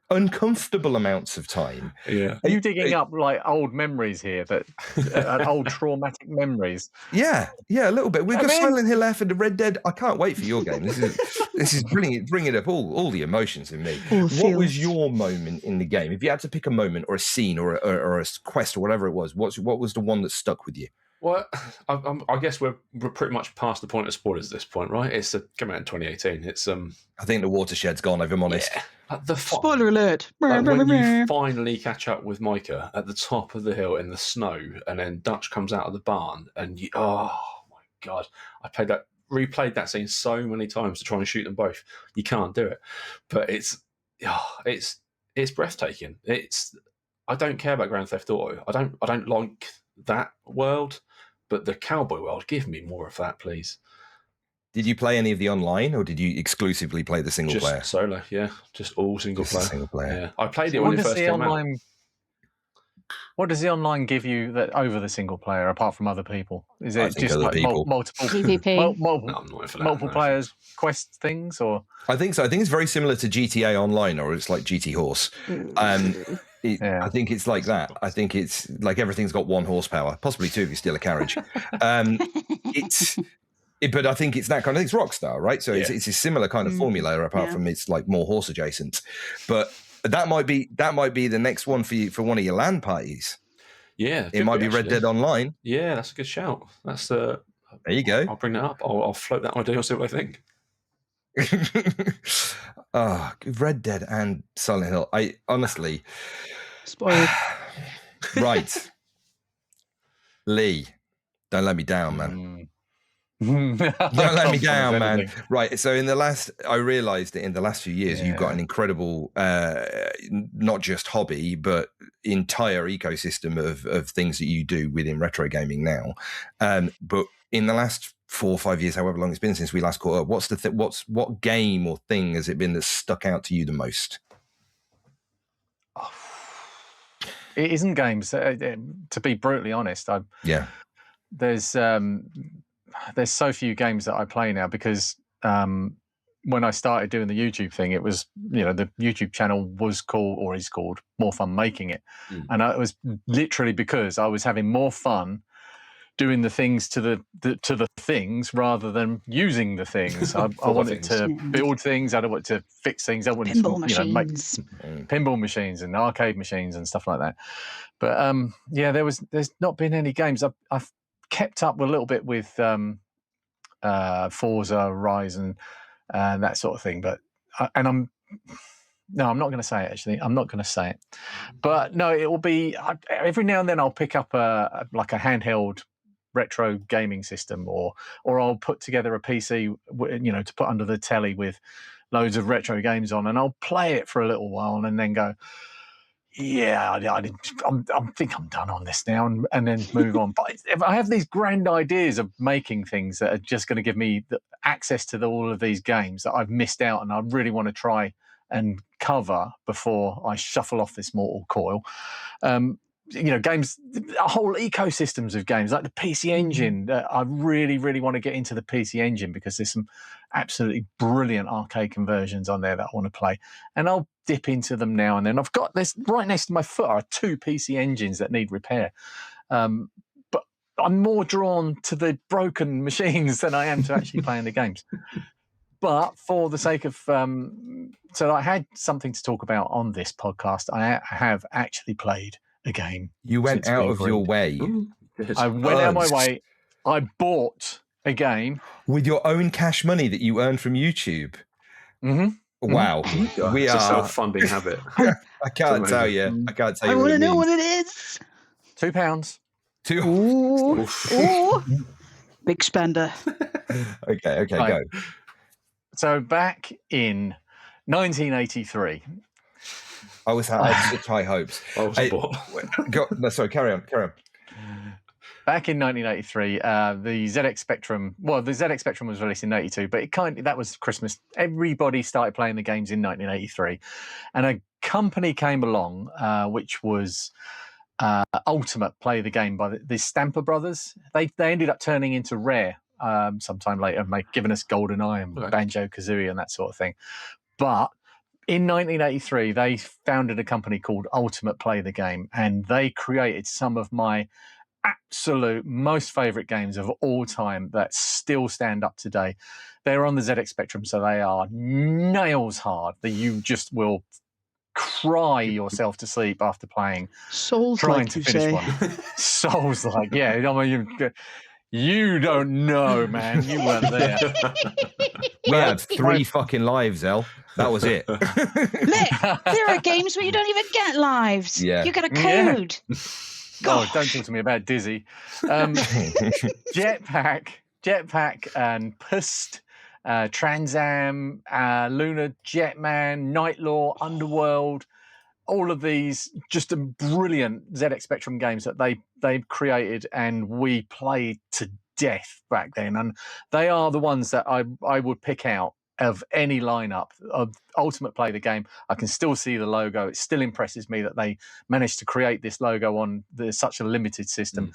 Uncomfortable amounts of time. Yeah. Are you digging up like old memories here, that old traumatic memories? Yeah, a little bit. We've got mean- Silent Hill F and the Red Dead. I can't wait for your game. This is bringing up all the emotions in me. What was your moment in the game? If you had to pick a moment or a scene or a quest or whatever it was, what was the one that stuck with you? Well, I guess we're pretty much past the point of spoilers at this point, right? It's coming out in 2018. It's I think the watershed's gone, if I'm honest. the Spoiler alert. when you finally catch up with Micah at the top of the hill in the snow, and then Dutch comes out of the barn, and you, oh my god, I replayed that scene so many times to try and shoot them both. You can't do it, but it's breathtaking. I don't care about Grand Theft Auto. I don't like that world, but the cowboy world, give me more of that, please. Did you play any of the online, or did you exclusively play the single player? Just solo, yeah. Just all single Just player. single player. Yeah, I played it when it first came out. What does the online give you that over the single player, apart from other people? Is I it think just other like people. multiple PvP. No, I'm not in for that, multiple no. players quest things, or I think so. I think it's very similar to GTA Online, or it's like GT Horse. I think it's like that. I think it's like everything's got 1 horsepower, possibly 2 if you steal a carriage. But I think it's that kind of thing. It's Rockstar, right? So it's a similar kind of formula, apart from it's like more horse adjacent. But that might be the next one for you, for one of your LAN parties. Yeah, It might be Red Dead Online. Yeah, that's a good shout. That's There you go. I'll bring that up. I'll float that idea and see what I think. Red Dead and Silent Hill. I honestly, Spoiled. right, Lee, don't let me down, man. don't Don't let me down, man. Right. So I realized that in the last few years, you've got an incredible, not just hobby, but entire ecosystem of things that you do within retro gaming now. But in the last 4 or 5 years, however long it's been since we last caught up, what game or thing has it been that stuck out to you the most? It isn't games. To be brutally honest, there's so few games that I play now, because when I started doing the YouTube thing, it was, the YouTube channel was called, or is called, More Fun Making It. And it was literally because I was having more fun doing the things to the things rather than using the things. I wanted to build things. I don't want to fix things. I wanted Pinball to machines. make pinball machines and arcade machines and stuff like that. But there's not been any games. I've kept up a little bit with Forza Horizon and that sort of thing. But I'm not going to say it, actually. I'm not going to say it. But no, it will be every now and then I'll pick up a handheld retro gaming system, or I'll put together a PC, to put under the telly with loads of retro games on, and I'll play it for a little while and then go, I think I'm done on this now, and then move on. But if I have these grand ideas of making things that are just going to give me the access to all of these games that I've missed out, and I really want to try and cover before I shuffle off this mortal coil. Games, whole ecosystems of games like the PC Engine. I really, really want to get into the PC Engine, because there's some absolutely brilliant arcade conversions on there that I want to play, and I'll dip into them now and then. I've got this right next to my foot are 2 PC Engines that need repair, but I'm more drawn to the broken machines than I am to actually playing the games. But for the sake of so I had something to talk about on this podcast. I have actually played a game. You went since we out of your agreed. way Ooh, good. I went out of my way. I bought a game. with your own cash money that you earned from YouTube. Mm-hmm. Wow, God, we it's a are. self-funding habit. I can't tell you. amazing. I can't tell I you. want to it know means. what it is. £2. Ooh, Oof. ooh, big spender. Okay, Right. go. So back in 1983. I had such high hopes. I was Hey, bought. No, sorry, carry on. Back in 1983, the ZX Spectrum. Well, the ZX Spectrum was released in '82, but that was Christmas. Everybody started playing the games in 1983, and a company came along, which was Ultimate Play the Game by the Stamper Brothers. They ended up turning into Rare sometime later, giving us GoldenEye and Okay. Banjo-Kazooie and that sort of thing. But in 1983, they founded a company called Ultimate Play the Game, and they created some of my absolute most favorite games of all time that still stand up today. They're on the ZX Spectrum, so they are nails hard that you just will cry yourself to sleep after playing, Souls trying like to you finish say. one. Souls like, yeah. I mean, you don't know, man. You weren't there. We had 3 fucking lives, El. That was it. Look, there are games where you don't even get lives. Yeah. You get a Yeah. code. Oh, don't talk to me about Dizzy. Jetpack and Pust, Trans Am, Lunar Jetman, Nightlaw, Underworld, all of these just brilliant ZX Spectrum games that they created and we played to death back then. And they are the ones that I would pick out of any lineup of Ultimate Play the Game. I can still see the logo. It still impresses me that they managed to create this logo on such a limited system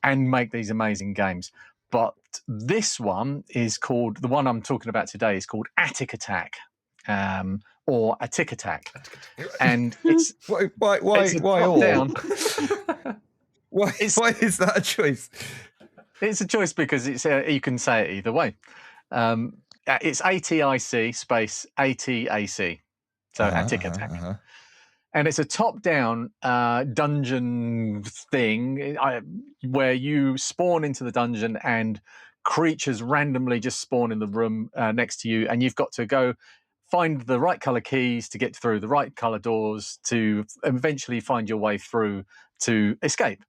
and make these amazing games. But this one is called, the one I'm talking about today is called Atic Atac, or Atic Atac. And it's Why it's a all? top-down. Why is that a choice? It's a choice because it's you can say it either way. It's ATIC space ATAC, so Atic Atac. And it's a top-down dungeon thing where you spawn into the dungeon and creatures randomly just spawn in the room next to you, and you've got to go find the right color keys to get through the right color doors to eventually find your way through to escape.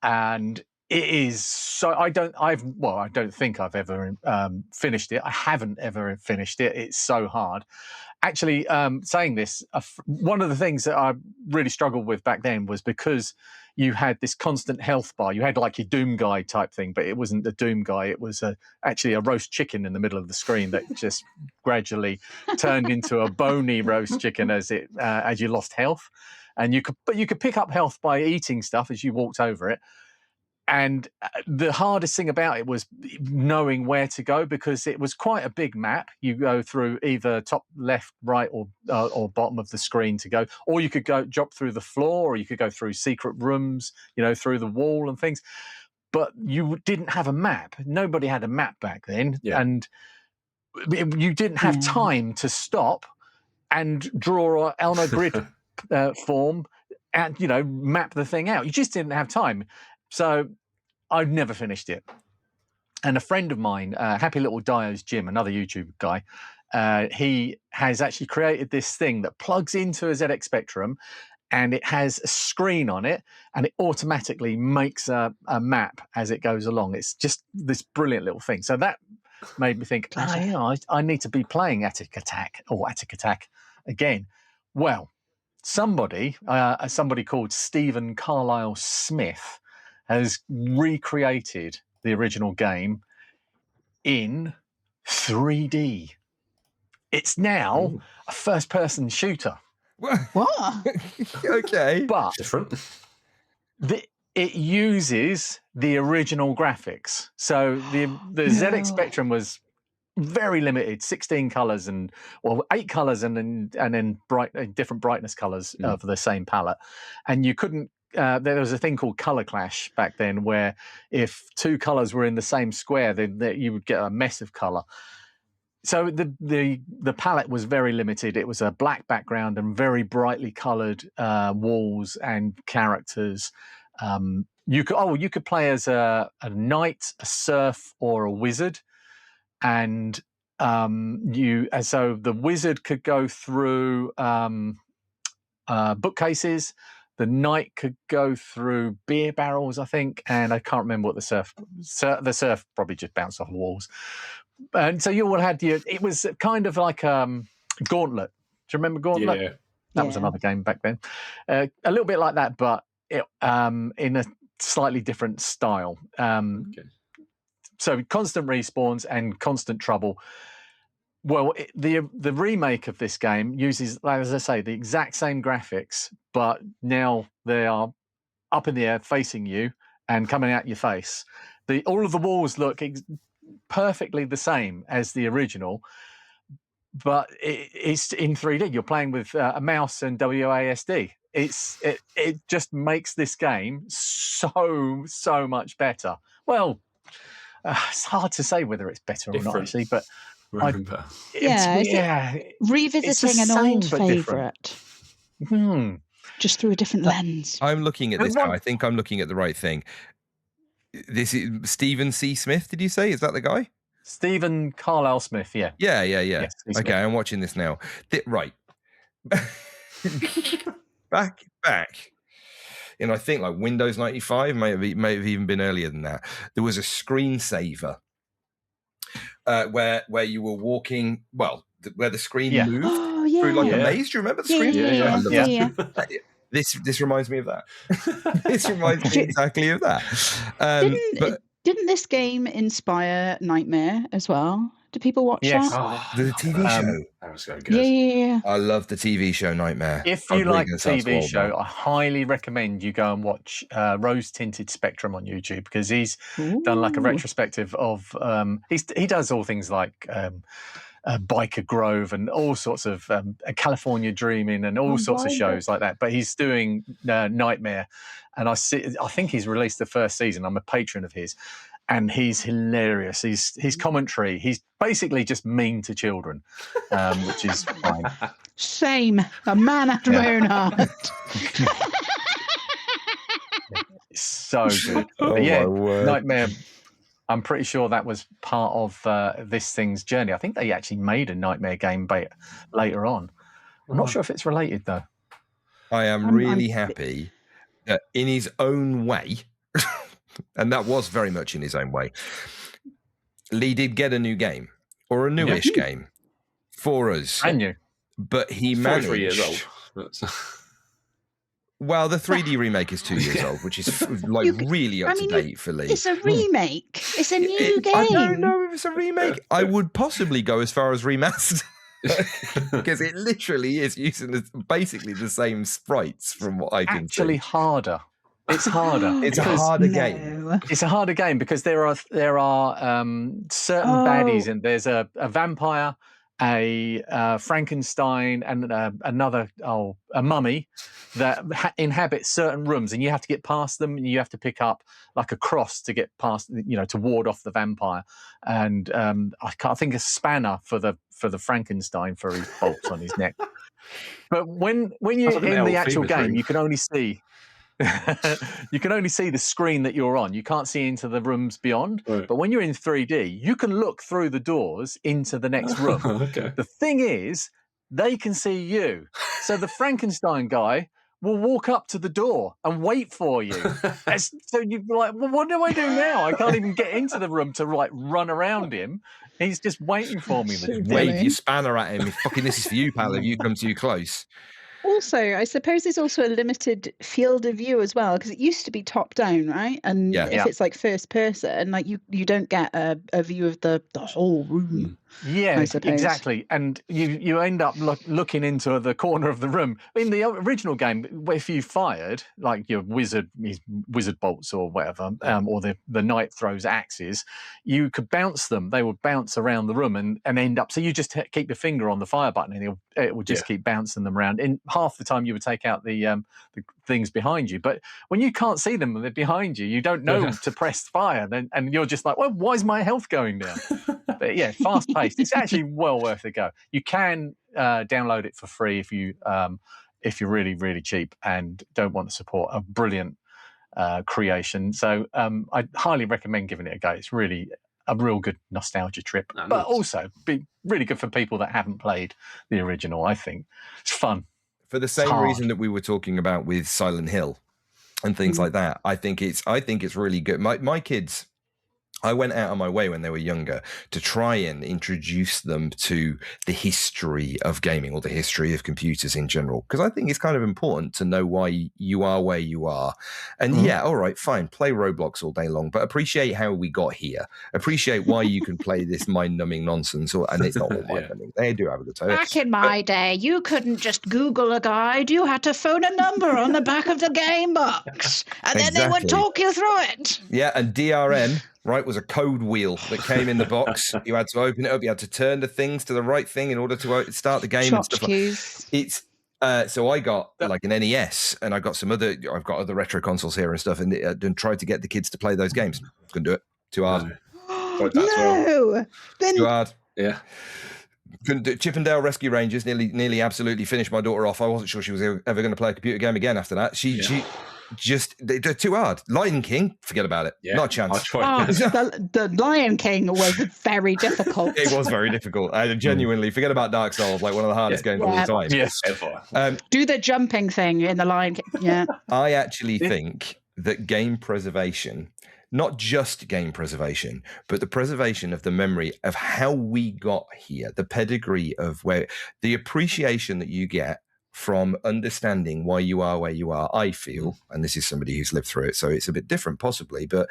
And it is so. I don't think I've ever finished it. I haven't ever finished it. It's so hard. Actually, saying this, one of the things that I really struggled with back then was because you had this constant health bar. You had like your Doom guy type thing, but it wasn't the Doom guy. It was actually a roast chicken in the middle of the screen that just gradually turned into a bony roast chicken as you lost health. And you could pick up health by eating stuff as you walked over it. And the hardest thing about it was knowing where to go, because it was quite a big map. You go through either top, left, right, or bottom of the screen to go, or you could go drop through the floor, or you could go through secret rooms, through the wall and things. But you didn't have a map. Nobody had a map back then, and you didn't have time to stop and draw on a grid form and map the thing out. You just didn't have time. So I've never finished it. And a friend of mine, Happy Little Dio's Jim, another YouTube guy, he has actually created this thing that plugs into a ZX Spectrum, and it has a screen on it, and it automatically makes a map as it goes along. It's just this brilliant little thing. So that made me think, I need to be playing Atic Atac again. Well, somebody called Stephen Carlisle Smith has recreated the original game in 3D. It's now a first-person shooter. What? Okay. But Different. it uses the original graphics. So the ZX Spectrum was very limited, 16 colors 8 colors and then different brightness colors of the same palette. And you couldn't there was a thing called color clash back then, where if two colors were in the same square, then you would get a mess of color. So the palette was very limited. It was a black background and very brightly colored walls and characters. You could play as a knight, a serf, or a wizard, and so the wizard could go through bookcases. The knight could go through beer barrels, I think, and I can't remember what the serf probably just bounced off walls. And so you all had it was kind of like Gauntlet. Do you remember Gauntlet? Yeah. That was another game back then. A little bit like that, but in a slightly different style. So constant respawns and constant trouble. Well, the remake of this game uses, as I say, the exact same graphics, but now they are up in the air facing you and coming at your face. All of the walls look perfectly the same as the original, but it's in 3D. You're playing with a mouse and WASD. It just makes this game so much better. Well, it's hard to say whether it's better or not, actually, but revisiting an old favourite, just through a different lens. I'm looking at this now. I think I'm looking at the right thing. This is Stephen C. Smith. Did you say? Is that the guy? Stephen Carlisle Smith. Yeah. Yeah. Yes, Okay, I'm watching this now. Right. back. And I think like Windows 95 may have even been earlier than that. There was a screensaver where you were walking. Well, where the screen moved through like a maze. Do you remember the screen? Yeah. This reminds me of that. This reminds me exactly of that. Didn't this game inspire Nightmare as well? Do people watch that? Oh, the TV show. That was so good. Yeah. I love the TV show Nightmare. If you like the TV show, I highly recommend you go and watch Rose Tinted Spectrum on YouTube, because he's done like a retrospective of. He does all things like. Biker Grove and all sorts of California Dreaming and all sorts of shows like that. But he's doing Nightmare, and I think he's released the first season. I'm a patron of his, and he's hilarious. His commentary, he's basically just mean to children, which is fine. Same, a man after my own heart. So good. My word. Nightmare. I'm pretty sure that was part of this thing's journey. I think they actually made a Nightmare game later on. I'm not sure if it's related, though. I am really happy that in his own way, and that was very much in his own way, Lee did get a new game, or a newish game, for us. Brand new. But he managed... 43 years old. Well, the 3D remake is 2 years old, which is like really up to date for Lee. It's a remake. It's a new game. I don't know if it's a remake. I would possibly go as far as remastered, because it literally is using basically the same sprites from what I can see. Actually, harder. It's harder. It's a harder game. It's a harder game because there are certain baddies, and there's a vampire, a Frankenstein, and another a mummy that inhabit certain rooms, and you have to get past them, and you have to pick up like a cross to get past, to ward off the vampire, and I think a spanner for the Frankenstein for his bolts on his neck. But when you're in the actual game, you can only see the screen that you're on. You can't see into the rooms beyond. Right. But when you're in 3D, you can look through the doors into the next room. Okay. The thing is, they can see you. So the Frankenstein guy will walk up to the door and wait for you. So you're like, well, what do I do now? I can't even get into the room to like run around him. He's just waiting for me. Wave your spanner at him. Fucking this is for you, pal. If you come too close. Also, I suppose there's also a limited field of view as well, because it used to be top down, right? And if it's like first person, like you don't get a view of the whole room. Yeah, exactly. And you end up looking into the corner of the room. In the original game, if you fired like your wizard bolts or whatever, or the knight throws axes, you could bounce them. They would bounce around the room and end up. So you just keep your finger on the fire button, and it would just keep bouncing them around. In half the time, you would take out the things behind you, but when you can't see them and they're behind you, you don't know to press fire, and you're just like, well, why is my health going down? But yeah, fast paced. It's actually well worth a go. You can download it for free if you're really, really cheap and don't want to support a brilliant creation. So I highly recommend giving it a go. It's really a real good nostalgia trip, but also be really good for people that haven't played the original. I think it's fun. For the same reason that we were talking about with Silent Hill and things like that, I think it's really good. My kids, I went out of my way when they were younger to try and introduce them to the history of gaming or the history of computers in general, because I think it's kind of important to know why you are where you are. And yeah, all right, fine, play Roblox all day long, but appreciate how we got here. Appreciate why you can play this mind-numbing nonsense, and it's not all mind-numbing. They do have a good time. Back in my day, you couldn't just Google a guide. You had to phone a number on the back of the game box, and then they would talk you through it. Yeah, and DRM... right, was a code wheel that came in the box. You had to open it up. You had to turn the things to the right thing in order to start the game and stuff like that. It's so I got like an NES, and I've got other retro consoles here and stuff, and tried to get the kids to play those games. Couldn't do it. Too hard. No. Too hard. Yeah. Couldn't do Chippendale Rescue Rangers. Nearly absolutely finished my daughter off. I wasn't sure she was ever going to play a computer game again after that. They're too hard. Lion King, forget about it. Not a chance. The Lion King was very difficult. It was very difficult. I genuinely forget about Dark Souls, like one of the hardest games of all time. Yes, ever. Do the jumping thing in the Lion King. Yeah. I actually think that game preservation, not just game preservation, but the preservation of the memory of how we got here, the pedigree of the appreciation that you get from understanding why you are where you are, I feel, and this is somebody who's lived through it, so it's a bit different possibly, but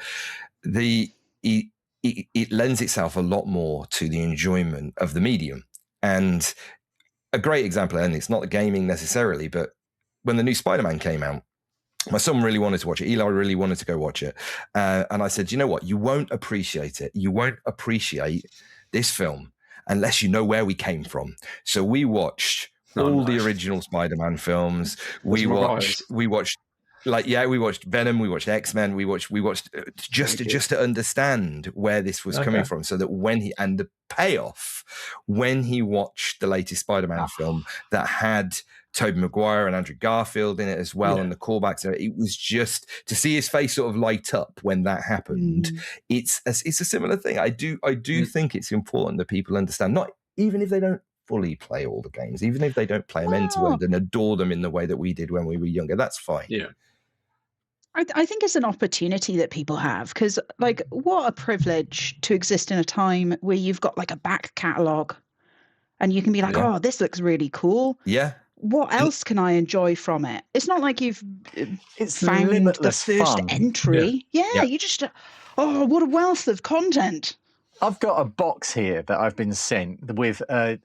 it lends itself a lot more to the enjoyment of the medium. And a great example, and it's not the gaming necessarily, but when the new Spider-Man came out, my son really wanted to watch it. Eli really wanted to go watch it. And I said, you know what? You won't appreciate it. You won't appreciate this film unless you know where we came from. So we watched all the original Spider-Man films. We watched Venom, we watched X-Men, we watched just to understand where this was coming from, so that and the payoff when he watched the latest Spider-Man film that had Tobey Maguire and Andrew Garfield in it as well, and the callbacks, it was just to see his face sort of light up when that happened. It's a similar thing. I do think it's important that people understand, not even if they don't fully play all the games, even if they don't play them end to end and adore them in the way that we did when we were younger, that's fine. Yeah. I think it's an opportunity that people have, because like, what a privilege to exist in a time where you've got like a back catalogue and you can be like, oh, this looks really cool. Yeah. What else can I enjoy from it? It's not like you've found the first fun. entry. Yeah, you just, what a wealth of content. I've got a box here that I've been sent with a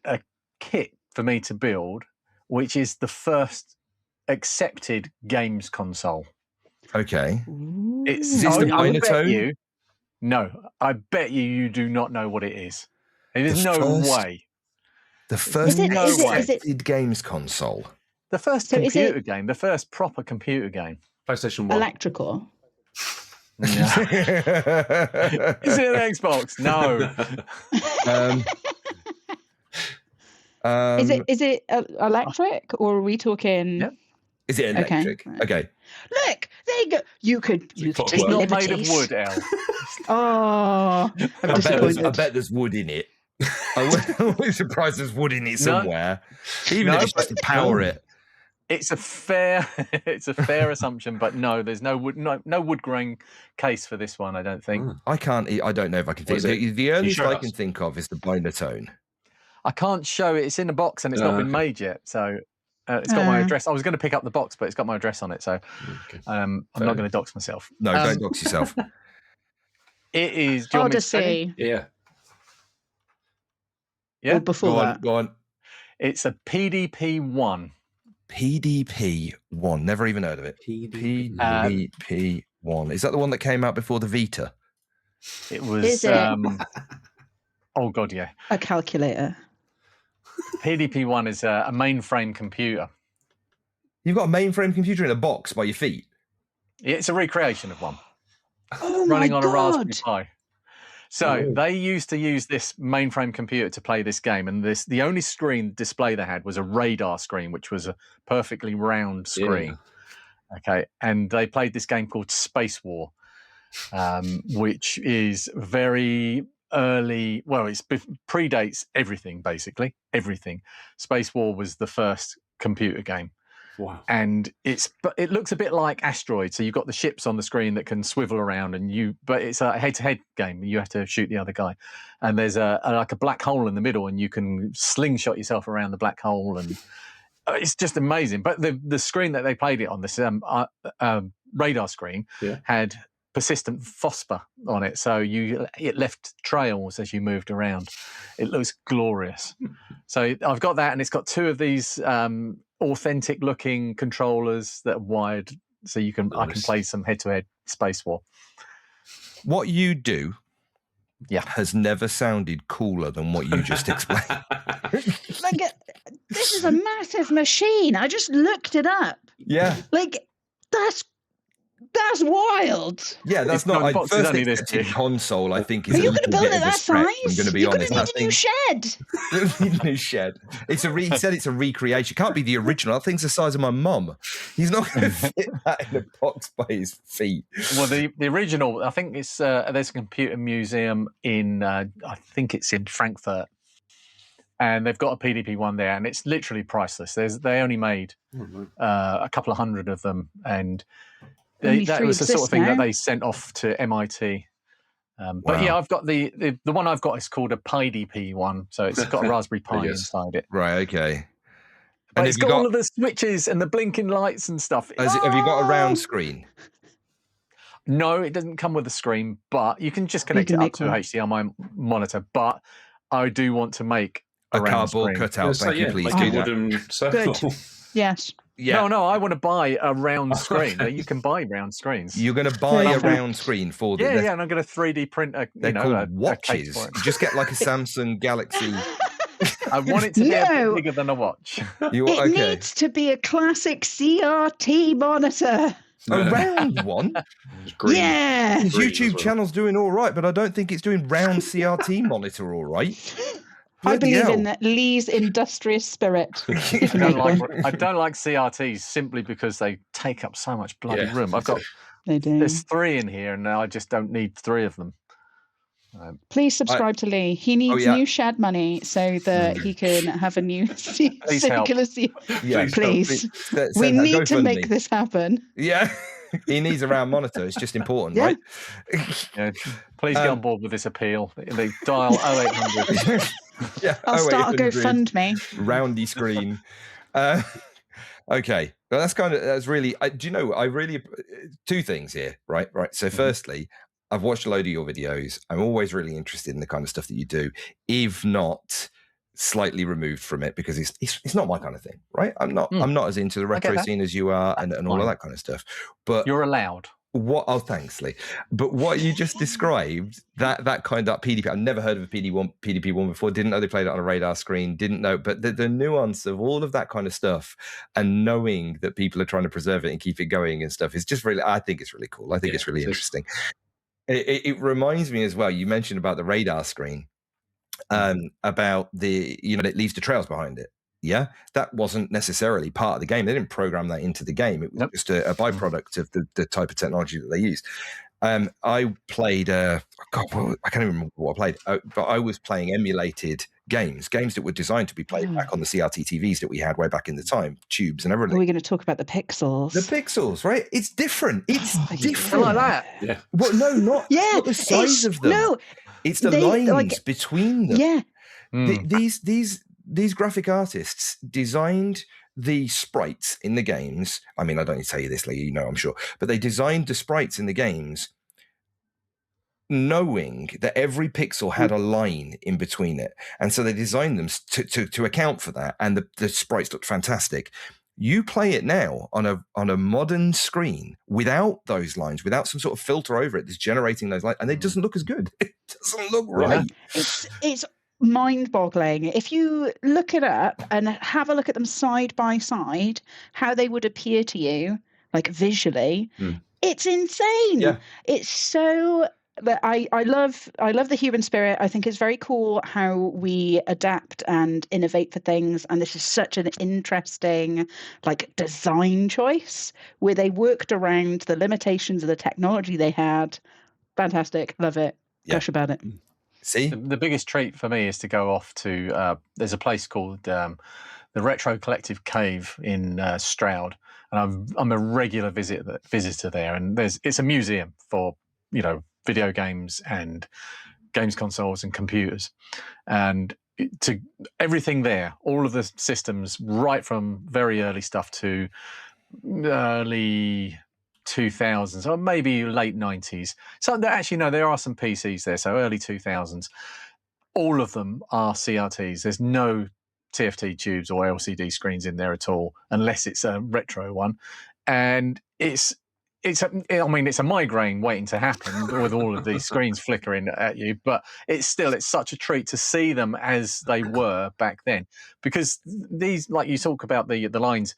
kit for me to build, which is the first accepted games console. Okay. Is this the Binatone? I bet you do not know what it is. There's no way. The first accepted games console. The first computer game, the first proper computer game. PlayStation 1. Electrical. No. Is it an Xbox? No. Is it electric, or are we talking? Yep. Is it electric? Okay. Look, there you go. You could take It's not made of wood, El. Oh, I bet there's wood in it. I wouldn't be surprised there's wood in it somewhere, even if it's just to power it. It's a fair assumption, but no, there's no wood grain case for this one, I don't think. I don't know if I can think. The earliest I can think of is the Binatone. I can't show it. It's in a box and it's not been made yet, so it's got my address. I was going to pick up the box, but it's got my address on it, so I'm not going to dox myself. No, don't dox yourself. It is. Do you want me to say? Yeah. Yeah. Or before Go on. It's a PDP-1. PDP-1. Never even heard of it. PDP-1. Is that the one that came out before the Vita? It was. Is it? Oh God, yeah. A calculator. PDP-1 is a mainframe computer. You've got a mainframe computer in a box by your feet. It's a recreation of one. Oh running my on a Raspberry God. Pi. So they used to use this mainframe computer to play this game, and the only screen display they had was a radar screen, which was a perfectly round screen. Okay, and they played this game called Space War, which is very early. Well, predates everything, basically everything. Space War was the first computer game. Wow. And it looks a bit like Asteroid. So you've got the ships on the screen that can swivel around, but it's a head-to-head game. You have to shoot the other guy, and there's like a black hole in the middle, and you can slingshot yourself around the black hole, and it's just amazing. But the screen that they played it on, this radar screen, had persistent phosphor on it, so it left trails as you moved around. It looks glorious. So I've got that, and it's got two of these authentic looking controllers that are wired, so I can play some head-to-head Space War. What you do Yeah. has never sounded cooler than what you just explained. Like, this is a massive machine. I just looked it up. Yeah. Like, that's wild. Yeah, that's No, not the a box is first only this accepted big. console, I think, is Are a you going to little build bit it of a that stretch, size? I'm going to be You're honest. going to need a new shed. New shed. He said it's a recreation. Can't be the original. That thing's the size of my mum. He's not going to fit that in a box by his feet. Well, the original, I think it's there's a computer museum in I think it's in Frankfurt, and they've got a PDP-1 there, and it's literally priceless. They only made a couple of hundred of them, and that was the sort of thing that they sent off to MIT. But yeah, I've got the one I've got is called a PDP-1, so it's got a Raspberry Pi inside it. Right, okay. But it's got all of the switches and the blinking lights and stuff. Have you got a round screen? No, it doesn't come with a screen, but you can just connect it up to a HDMI monitor. But I do want to make a cardboard cutout. Thank you, please. Like a wooden circle. Good. Yes. Yeah. No, I want to buy a round screen. You can buy round screens. You're going to buy a round screen for them. Yeah, and I'm going to 3D print they're called watches. You just get like a Samsung Galaxy. I want it to be a bit bigger than a watch. It needs to be a classic CRT monitor. A round one? Yeah. His YouTube channel's doing all right, but I don't think it's doing round CRT monitor all right. I believe in Lee's industrious spirit. I don't like CRTs simply because they take up so much bloody room. There's 3 in here, and I just don't need 3 of them. Please subscribe to Lee. He needs new shed money so that he can have a new circular Please. We need to make this happen. Yeah. He needs a round monitor. It's just important, right? Yeah. Please get on board with this appeal. They dial 0800. I'll start a GoFundMe. Roundy screen. Okay. Well, that's really, do you know, I really, 2 things here, right? So firstly, I've watched a load of your videos. I'm always really interested in the kind of stuff that you do, if not slightly removed from it, because it's not my kind of thing, right? I'm not as into the retro scene as you are, and all of that kind of stuff. But you're allowed. Oh, thanks, Lee. But what you just described, that kind of PDP, I've never heard of a PDP-1 before. Didn't know they played it on a radar screen. Didn't know, but the nuance of all of that kind of stuff, and knowing that people are trying to preserve it and keep it going and stuff, is just really. I think it's really cool. I think it's really interesting. It reminds me as well. You mentioned about the radar screen, about it leaves the trails behind it. Yeah, that wasn't necessarily part of the game. They didn't program that into the game. It was just a byproduct of the type of technology that they used. I played, I can't even remember what I played, but I was playing emulated games that were designed to be played back on the CRT TVs that we had way back in the time, tubes and everything. Are we going to talk about the pixels? The pixels, right? It's different. It's different. Like that. Yeah. Well, no, not the size of them. No, it's the lines between them. Yeah. These graphic artists designed the sprites in the games. I mean, I don't need to tell you this, Lee, you know, I'm sure. But they designed the sprites in the games knowing that every pixel had a line in between it. And so they designed them to account for that. And the sprites looked fantastic. You play it now on a modern screen without those lines, without some sort of filter over it that's generating those lines, and it doesn't look as good. It doesn't look right. It's mind-boggling. If you look it up and have a look at them side by side, how they would appear to you, like visually, it's insane. Yeah. It's so. But I love the human spirit. I think it's very cool how we adapt and innovate for things. And this is such an interesting like design choice where they worked around the limitations of the technology they had. Fantastic. Love it. Yeah. Gush about it. See? The biggest treat for me is to go off to, there's a place called the Retro Collective Cave in Stroud. And I'm a regular visitor there. And it's a museum for, video games and games consoles and computers. And to everything there, all of the systems, right from very early stuff to early 2000s or maybe late 90s. So actually, no, there are some PCs there. So early 2000s, all of them are CRTs. There's no TFT tubes or LCD screens in there at all, unless it's a retro one. And it's a migraine waiting to happen with all of these screens flickering at you, but it's such a treat to see them as they were back then, because these, like you talk about the lines,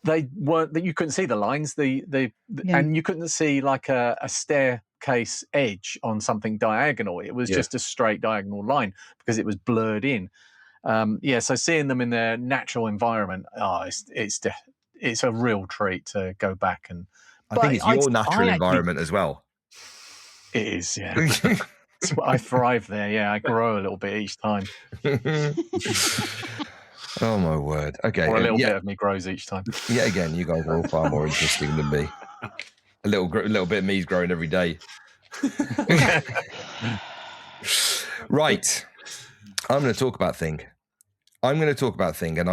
they weren't that you couldn't see the lines, and you couldn't see like a staircase edge on something diagonal. It was just a straight diagonal line because it was blurred in. So seeing them in their natural environment, it's a real treat to go back and. I think it's your natural environment as well. It is, yeah. I thrive there, yeah. I grow a little bit each time. Oh, my word. Okay. Or a little bit of me grows each time. Yeah, again, you guys are all far more interesting than me. A little bit of me is growing every day. Right. I'm going to talk about Thing. And I'm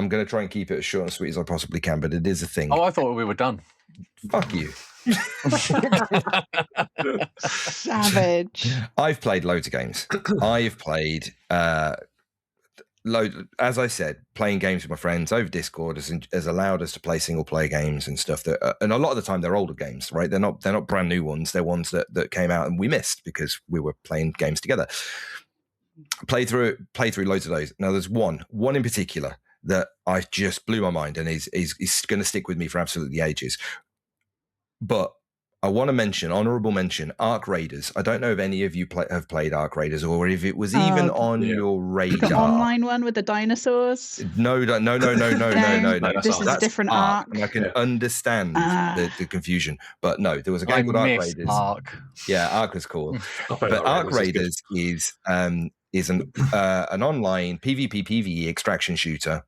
going to try and keep it as short and sweet as I possibly can, but it is a thing. Oh, I thought we were done. Fuck you. Savage. I've played loads of games. I've played as I said, playing games with my friends over Discord has allowed us to play single player games and stuff and a lot of the time they're older games, right? They're not brand new ones. They're ones that came out and we missed because we were playing games together. Play through loads of those. Now there's one in particular that I just blew my mind and is going to stick with me for absolutely ages. But I want to mention, honorable mention, Ark Raiders. I don't know if any of you have played Ark Raiders or if it was even on your radar. The online one with the dinosaurs? No. This is a different Ark. And I can understand the confusion. But no, there was a game called Ark Raiders. Ark. Yeah, Ark was cool. But Ark Raiders is an online PvP PvE extraction shooter.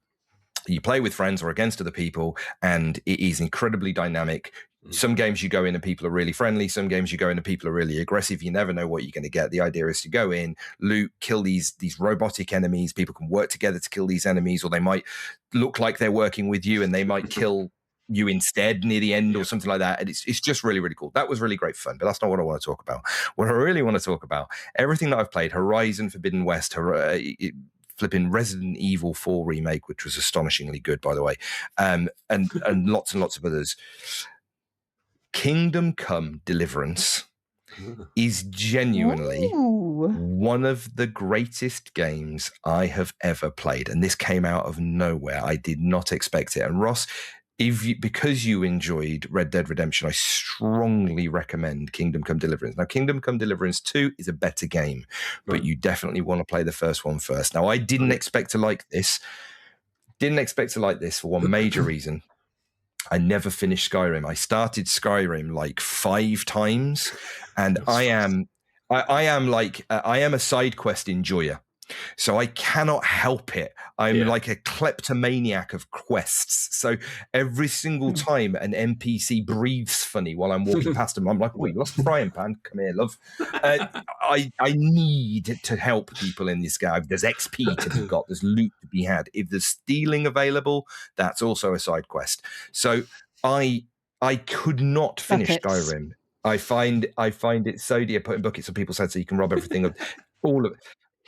You play with friends or against other people, and it is incredibly dynamic. Some games you go in and people are really friendly. Some games you go in and people are really aggressive. You never know what you're going to get. The idea is to go in, loot, kill these robotic enemies. People can work together to kill these enemies, or they might look like they're working with you and they might kill you instead near the end or something like that. And it's just really, really cool. That was really great fun, but that's not what I want to talk about. What I really want to talk about, everything that I've played, Horizon Forbidden West, flipping Resident Evil 4 remake, which was astonishingly good, by the way, and lots and lots of others. Kingdom Come Deliverance is genuinely one of the greatest games I have ever played. And this came out of nowhere. I did not expect it. And Ross, because you enjoyed Red Dead Redemption, I strongly recommend Kingdom Come Deliverance. Now, Kingdom Come Deliverance 2 is a better game, but you definitely want to play the first one first. Now, I didn't expect to like this. For one major reason. I never finished Skyrim. I started Skyrim like 5 times, and I am a side quest enjoyer. So I cannot help it. I'm like a kleptomaniac of quests. So every single time an NPC breathes funny while I'm walking past them, I'm like, "Oh, you lost the frying pan. Come here, love." I need to help people in this game. There's XP to be got. There's loot to be had. If there's stealing available, that's also a side quest. So I could not finish Skyrim. I find it so dear putting buckets on people's heads so you can rob everything of all of it.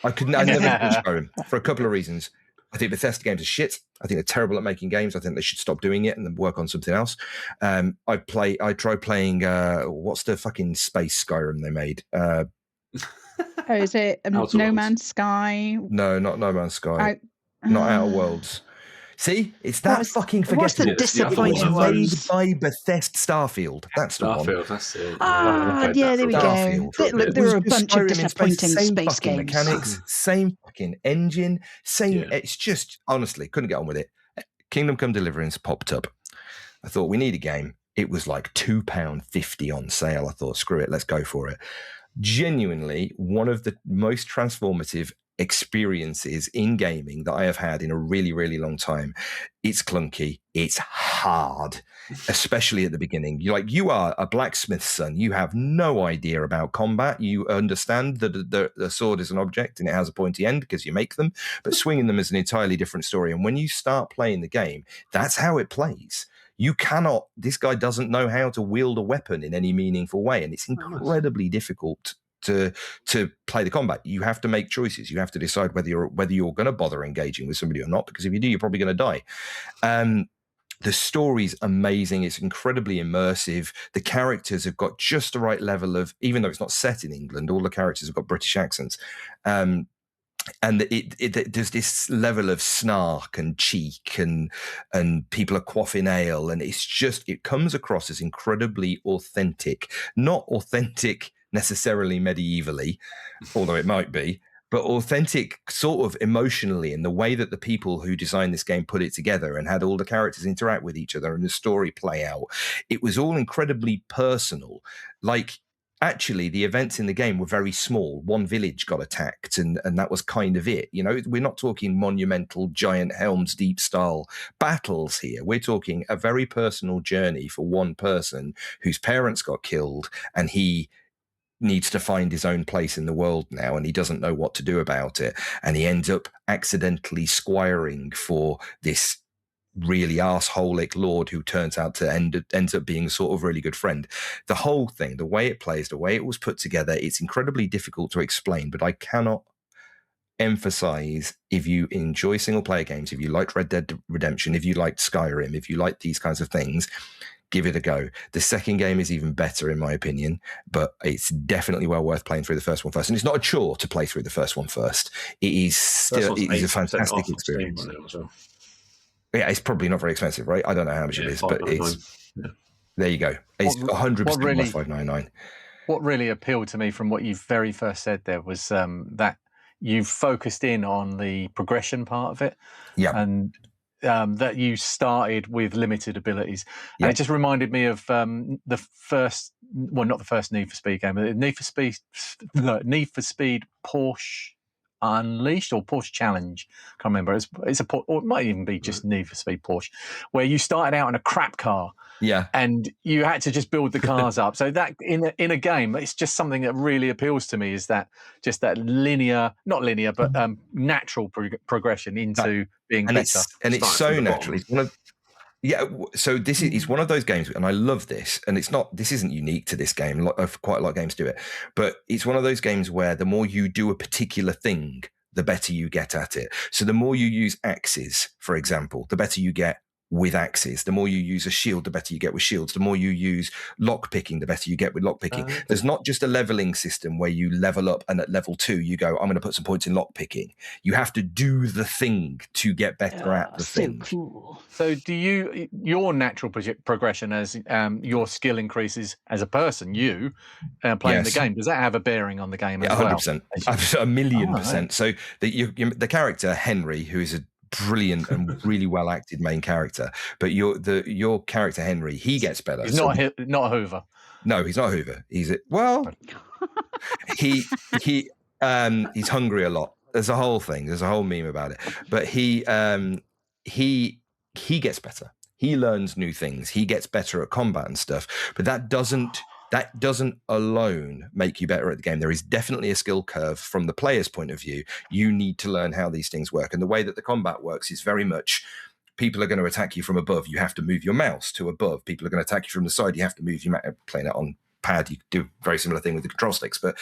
I never finished Skyrim for a couple of reasons. I think Bethesda games are shit. I think they're terrible at making games. I think they should stop doing it and then work on something else. I tried playing what's the fucking space Skyrim they made? Oh, is it Outer No Worlds. Man's Sky? No, not No Man's Sky. Not Outer Worlds. See, it's that fucking What's the forgettable. disappointing It was made ones? by Bethesda Starfield. That's the one. Starfield, that's it. Yeah, there we go. Starfield. Look, It there was were a just bunch of Skyrim in space, disappointing same space fucking games. mechanics, same fucking engine, same. Yeah. It's just honestly couldn't get on with it. Kingdom Come Deliverance popped up. I thought we need a game. It was like £2.50 on sale. I thought, screw it, let's go for it. Genuinely, one of the most transformative experiences in gaming that I have had in a really, really long time. It's clunky. It's hard, especially at the beginning. You are a blacksmith's son. You have no idea about combat. You understand that the sword is an object and it has a pointy end because you make them, but swinging them is an entirely different story. And when you start playing the game, that's how it plays. You cannot, this guy doesn't know how to wield a weapon in any meaningful way. And it's incredibly difficult to play the combat. You have to make choices. You have to decide whether you're going to bother engaging with somebody or not, because if you do, you're probably going to die. The story's amazing. It's incredibly immersive. The characters have got just the right level of, even though it's not set in England, all the characters have got British accents. And there's this level of snark and cheek and people are quaffing ale, and it comes across as incredibly authentic. Not authentic necessarily medievally, although it might be, but authentic sort of emotionally in the way that the people who designed this game put it together and had all the characters interact with each other and the story play out. It was all incredibly personal. Like, actually, the events in the game were very small. One village got attacked, and that was kind of it. You know, we're not talking monumental, giant Helm's Deep style battles here. We're talking a very personal journey for one person whose parents got killed, and he needs to find his own place in the world now, and he doesn't know what to do about it. And he ends up accidentally squiring for this really arse-holic lord who turns out to ends up being sort of really good friend. The whole thing, the way it plays, the way it was put together, it's incredibly difficult to explain, but I cannot emphasize, if you enjoy single-player games, if you liked Red Dead Redemption, if you liked Skyrim, if you like these kinds of things, give it a go. The second game is even better, in my opinion, but it's definitely well worth playing through the first one first. And it's not a chore to play through the first one first. It is still a fantastic experience. Yeah, it's probably not very expensive, right? I don't know how much it is, but it's there you go. It's 100% worth $5.99. What really appealed to me from what you very first said there was that you focused in on the progression part of it. Yeah. And that you started with limited abilities. And it just reminded me of the first, well, not the first Need for Speed game, but Need for Speed Porsche Unleashed or Porsche Challenge. Can't remember. It's a or it might even be just Need for Speed Porsche, where you started out in a crap car. Yeah, and you had to just build the cars up. So that in a game, it's just something that really appeals to me. Is that just that not linear, but natural progression into being better. It's so natural. It's one of so this is one of those games, and I love this. And this isn't unique to this game. Quite a lot of games do it, but it's one of those games where the more you do a particular thing, the better you get at it. So the more you use axes, for example, the better you get with axes. The more you use a shield, the better you get with shields. The more you use lock picking, the better you get with lock picking. There's not just a leveling system where you level up and at level 2 you go, I'm going to put some points in lock picking. You have to do the thing to get better at the thing. Cool. So do your natural progression as your skill increases as a person, playing the game, does that have a bearing on the game as 100%. well? 1,000,000%. So the character Henry, who is a brilliant and really well acted main character, but your character Henry, he gets better. He's not Hoover. No, he's not Hoover. He's hungry a lot. There's a whole thing. There's a whole meme about it. But he gets better. He learns new things. He gets better at combat and stuff. But that doesn't alone make you better at the game. There is definitely a skill curve from the player's point of view. You need to learn how these things work. And the way that the combat works is very much, people are going to attack you from above. You have to move your mouse to above. People are going to attack you from the side. You have to move your mouse. Playing it on pad, you do a very similar thing with the control sticks, but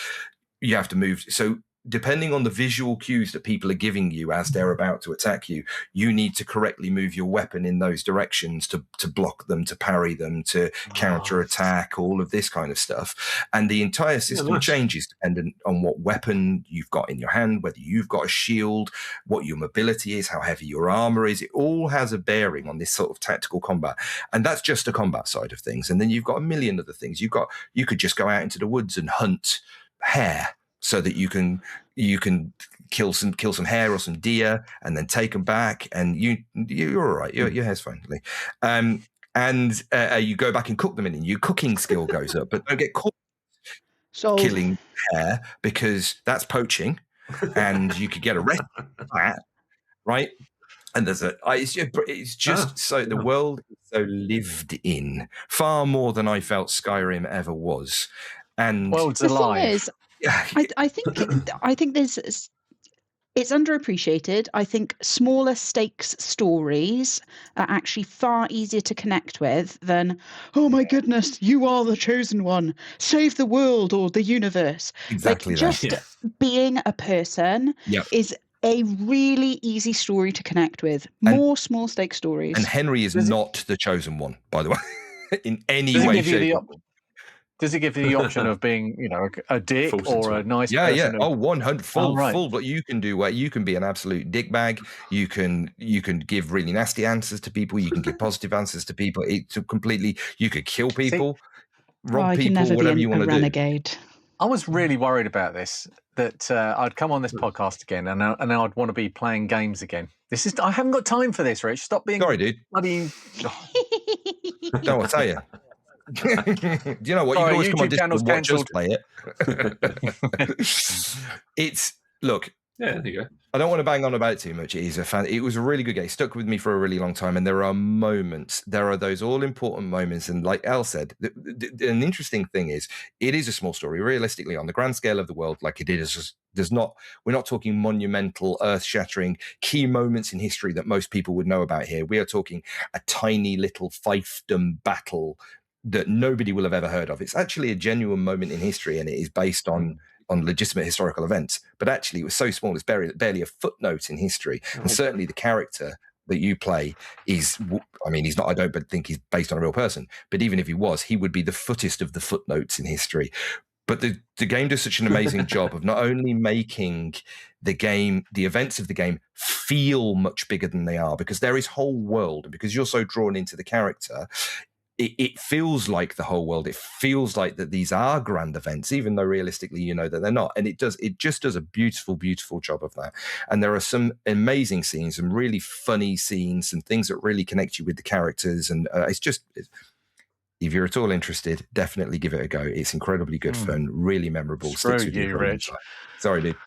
you have to move. So depending on the visual cues that people are giving you as they're about to attack you, you need to correctly move your weapon in those directions to block them, to parry them, to counter attack, all of this kind of stuff. And the entire system changes dependent on what weapon you've got in your hand, whether you've got a shield, what your mobility is, how heavy your armor is. It all has a bearing on this sort of tactical combat. And that's just the combat side of things. And then you've got a million other things. You could just go out into the woods and hunt hare, so that you can kill some hare or some deer and then take them back, and you're all right. Your hair's fine. And you go back and cook them, and your cooking skill goes up. But don't get caught killing hare, because that's poaching, and you could get arrested for that, right? And it's just so the world is so lived in, far more than I felt Skyrim ever was. And world's the alive. thing is, I think it's underappreciated. I think smaller stakes stories are actually far easier to connect with than, oh my goodness, you are the chosen one, save the world or the universe. Exactly that. Just being a person is a really easy story to connect with. More small stake stories. And Henry is not the chosen one, by the way, in any way, shape. Does it give you the option of being, a dick or a nice person? Yeah. Oh, 100 full. But you can do what you can be an absolute dickbag. You can give really nasty answers to people. You can give positive answers to people. You could kill people, rob people, whatever you want to do. Renegade. I was really worried about this, that I'd come on this podcast again and I'd want to be playing games again. I haven't got time for this, Rich. Stop being... Sorry, dude. Bloody... No, I'll tell you. Do you know what? Sorry, you can always come on Discord and watch us play it. Look. Yeah, there you go. I don't want to bang on about it too much. It was a really good game. It stuck with me for a really long time. And there are those all important moments. And like Al said, an interesting thing is, it is a small story. Realistically, on the grand scale of the world, like it is, we're not talking monumental, earth-shattering key moments in history that most people would know about here. We are talking a tiny little fiefdom battle that nobody will have ever heard of. It's actually a genuine moment in history, and it is based on legitimate historical events. But actually, it was so small, it's barely a footnote in history. And certainly the character that you play is, he's not, I don't think he's based on a real person. But even if he was, he would be the footest of the footnotes in history. But the game does such an amazing job of not only making the events of the game feel much bigger than they are, because there is whole world, and because you're so drawn into the character, it feels like the whole world. It feels like that these are grand events, even though realistically you know that they're not. And it just does a beautiful, beautiful job of that. And there are some amazing scenes, some really funny scenes, some things that really connect you with the characters. And if you're at all interested, definitely give it a go. It's incredibly good fun, really memorable. Screw you, Rich. Sorry, dude.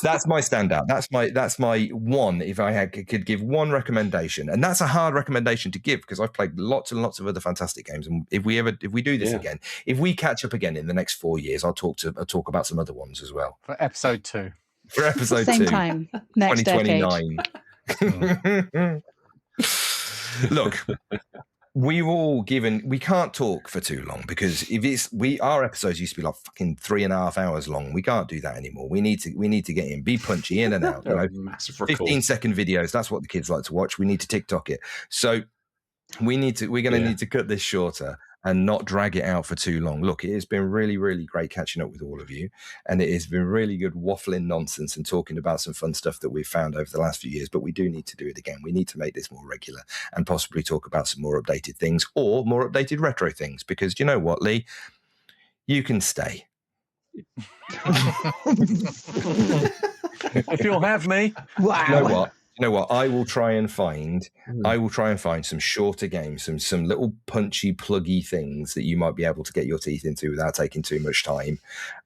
That's my standout. That's my one. If I could give one recommendation, and that's a hard recommendation to give because I've played lots and lots of other fantastic games. And if we do this again, if we catch up again in the next 4 years, I'll talk about some other ones as well. For episode 2. For episode Same 2, time next 2029. Look. We can't talk for too long, because our episodes used to be like fucking 3.5 hours long. We can't do that anymore. We need to get in, be punchy in and out. Massive 15-second videos. That's what the kids like to watch. We need to TikTok it. So we're going to need to cut this shorter and not drag it out for too long. Look, it has been really, really great catching up with all of you. And it has been really good waffling nonsense and talking about some fun stuff that we've found over the last few years. But we do need to do it again. We need to make this more regular and possibly talk about some more updated things or more updated retro things. Because do you know what, Lee? You can stay. If you'll have me. Wow. You know what? I will try and find some shorter games, some little punchy, pluggy things that you might be able to get your teeth into without taking too much time,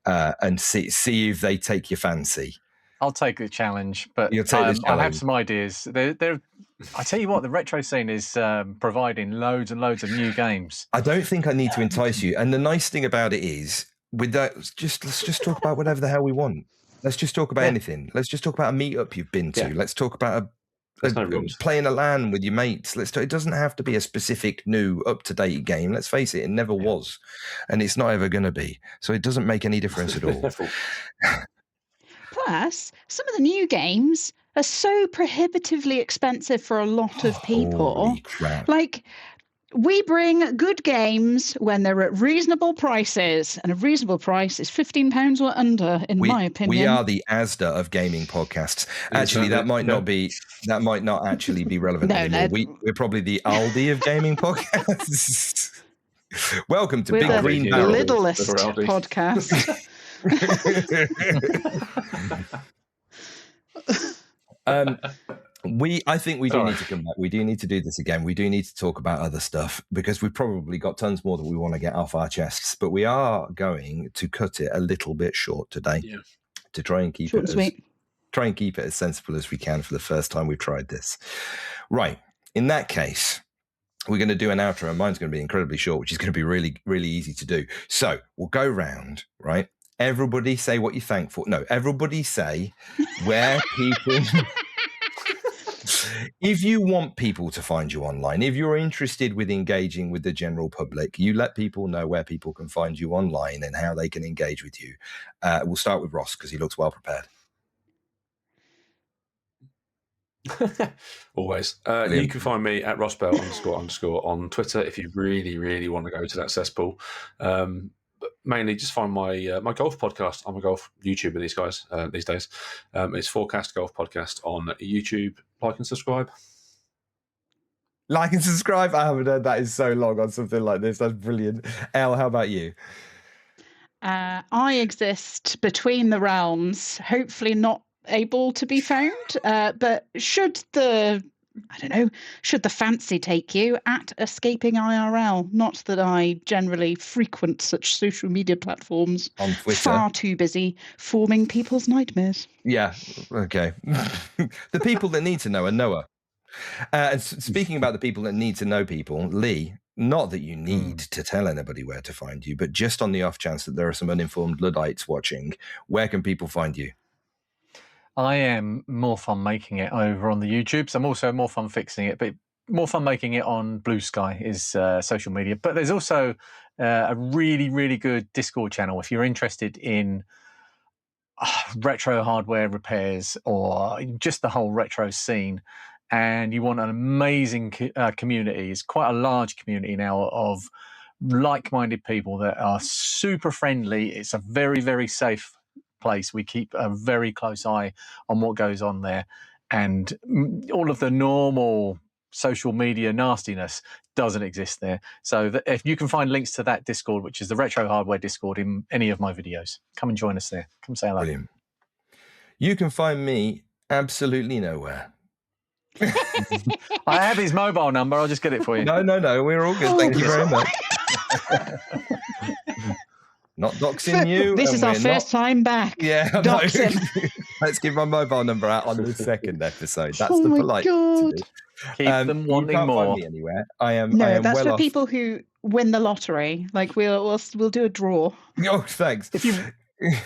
and see if they take your fancy. I'll take the challenge, but I'll have some ideas. I tell you what, the retro scene is providing loads and loads of new games. I don't think I need to entice you. And the nice thing about it is, with that, let's just talk about whatever the hell we want. Let's just talk about anything. Let's just talk about a meetup you've been to. Let's talk about There's no rules. Playing a LAN with your mates. It doesn't have to be a specific new up-to-date game. Let's face it never was, and it's not ever going to be. So it doesn't make any difference at all. Plus, some of the new games are so prohibitively expensive for a lot of people. Holy crap. Like, we bring good games when they're at reasonable prices, and a reasonable price is £15 or under, in my opinion. We are the Asda of gaming podcasts. Actually, that might not actually be relevant anymore. We're probably the Aldi of gaming podcasts. Welcome to Big Green Barrel. We're the littlest podcast. I think we do need to come back. We do need to do this again. We do need to talk about other stuff because we've probably got tons more that we want to get off our chests. But we are going to cut it a little bit short today to try and keep it as sensible as we can for the first time we've tried this. Right. In that case, we're going to do an outro, and mine's going to be incredibly short, which is going to be really, really easy to do. So we'll go round, right? Everybody say what you're thankful. No, everybody say where people... If you want people to find you online, if you're interested with engaging with the general public, you let people know where people can find you online and how they can engage with you. We'll start with Ross because he looks well prepared. Always. You can find me at Rossbell __ on Twitter if you really, really want to go to that cesspool. But mainly just find my my golf podcast. I'm a golf YouTuber these days. It's Forecast Golf Podcast on YouTube. Like and subscribe. Like and subscribe. I haven't heard that in so long on something like this. That's brilliant. Elle, how about you? I exist between the realms, hopefully not able to be found, but should the fancy take you, at Escaping IRL. Not that I generally frequent such social media platforms. On Twitter. Far too busy forming people's nightmares. Yeah, okay. The people that need to know are Noah. And speaking about the people that need to know people, Lee, not that you need to tell anybody where to find you, but just on the off chance that there are some uninformed Luddites watching, where can people find you? I am more fun making it over on the YouTubes. I'm also more fun fixing it, but more fun making it on Blue Sky is social media. But there's also a really, really good Discord channel if you're interested in retro hardware repairs or just the whole retro scene, and you want an amazing community. It's quite a large community now of like-minded people that are super friendly. It's a very, very safe place. We keep a very close eye on what goes on there, and all of the normal social media nastiness doesn't exist there. So if you can find links to that Discord, which is the Retro Hardware Discord, in any of my videos, come and join us there. Come say hello. Brilliant. You can find me absolutely nowhere. I have his mobile number. I'll just get it for you. No. We're all good. Thank you very much. Not doxing you. This is our first time back. Yeah, doxing. Let's give my mobile number out on the second episode. That's oh the my polite God. thing to do. Keep them wanting you can't more. Find me anywhere. I am. No, I am that's well for off. people who win the lottery. Like we'll do a draw. Oh, thanks.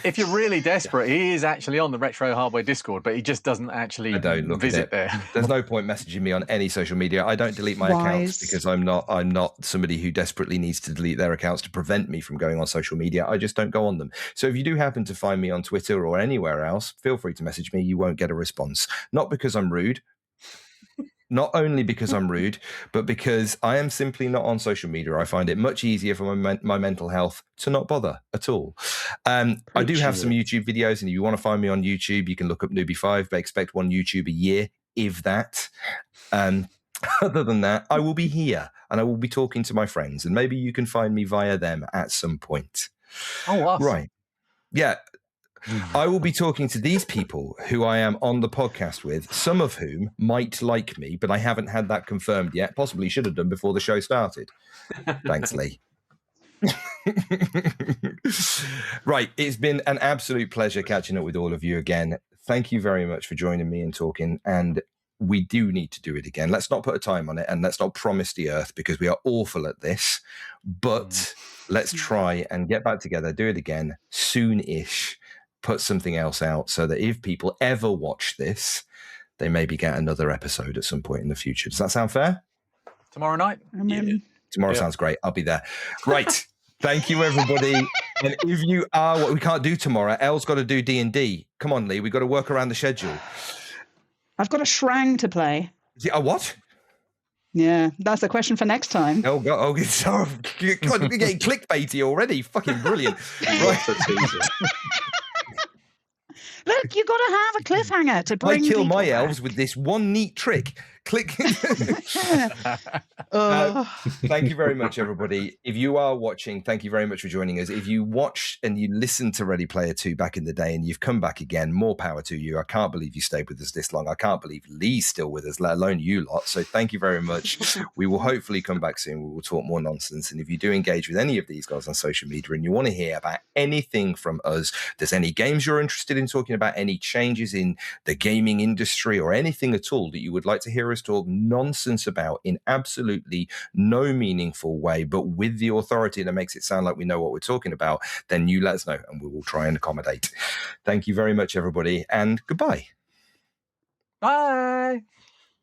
If you're really desperate, he is actually on the Retro Hardware Discord, but he just doesn't actually visit there. There's no point messaging me on any social media. I don't delete my accounts because I'm not somebody who desperately needs to delete their accounts to prevent me from going on social media. I just don't go on them. So if you do happen to find me on Twitter or anywhere else, feel free to message me. You won't get a response. Not because I'm rude. Not only because I'm rude, but because I am simply not on social media. I find it much easier for my mental health to not bother at all. I do have some YouTube videos, and if you want to find me on YouTube, you can look up Newbie5, but expect one YouTube a year, if that. Other than that, I will be here, and I will be talking to my friends, and maybe you can find me via them at some point. Oh, awesome. Right. Yeah. I will be talking to these people who I am on the podcast with, some of whom might like me, but I haven't had that confirmed yet. Possibly should have done before the show started. Thanks, Lee. Right. It's been an absolute pleasure catching up with all of you again. Thank you very much for joining me and talking. And we do need to do it again. Let's not put a time on it, and let's not promise the earth because we are awful at this. But let's try and get back together, do it again soon-ish. Put something else out so that if people ever watch this, they maybe get another episode at some point in the future. Does that sound fair? Tomorrow night? Tomorrow sounds great. I'll be there. Right. Thank you, everybody. And if you are, what we can't do tomorrow, Elle's got to do D&D. Come on, Lee. We've got to work around the schedule. I've got a shrang to play. A what? Yeah, that's a question for next time. Oh, God. Oh, God, we're getting clickbaity already. Fucking brilliant. Right. Look, you've got to have a cliffhanger to bring I kill my people elves back. with this one neat trick. Click. Thank you very much, everybody. If you are watching, thank you very much for joining us. If you watched and you listened to Ready Player 2 back in the day and you've come back again, more power to you. I can't believe you stayed with us this long. I can't believe Lee's still with us, let alone you lot. So thank you very much. We will hopefully come back soon. We will talk more nonsense. And if you do engage with any of these guys on social media and you want to hear about anything from us, if there's any games you're interested in talking about, any changes in the gaming industry or anything at all that you would like to hear us talk nonsense about in absolutely no meaningful way, but with the authority that makes it sound like we know what we're talking about, then you let us know and we will try and accommodate. Thank you very much, everybody, and goodbye. Bye.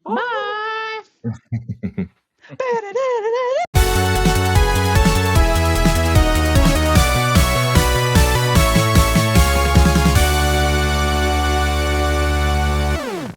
Bye.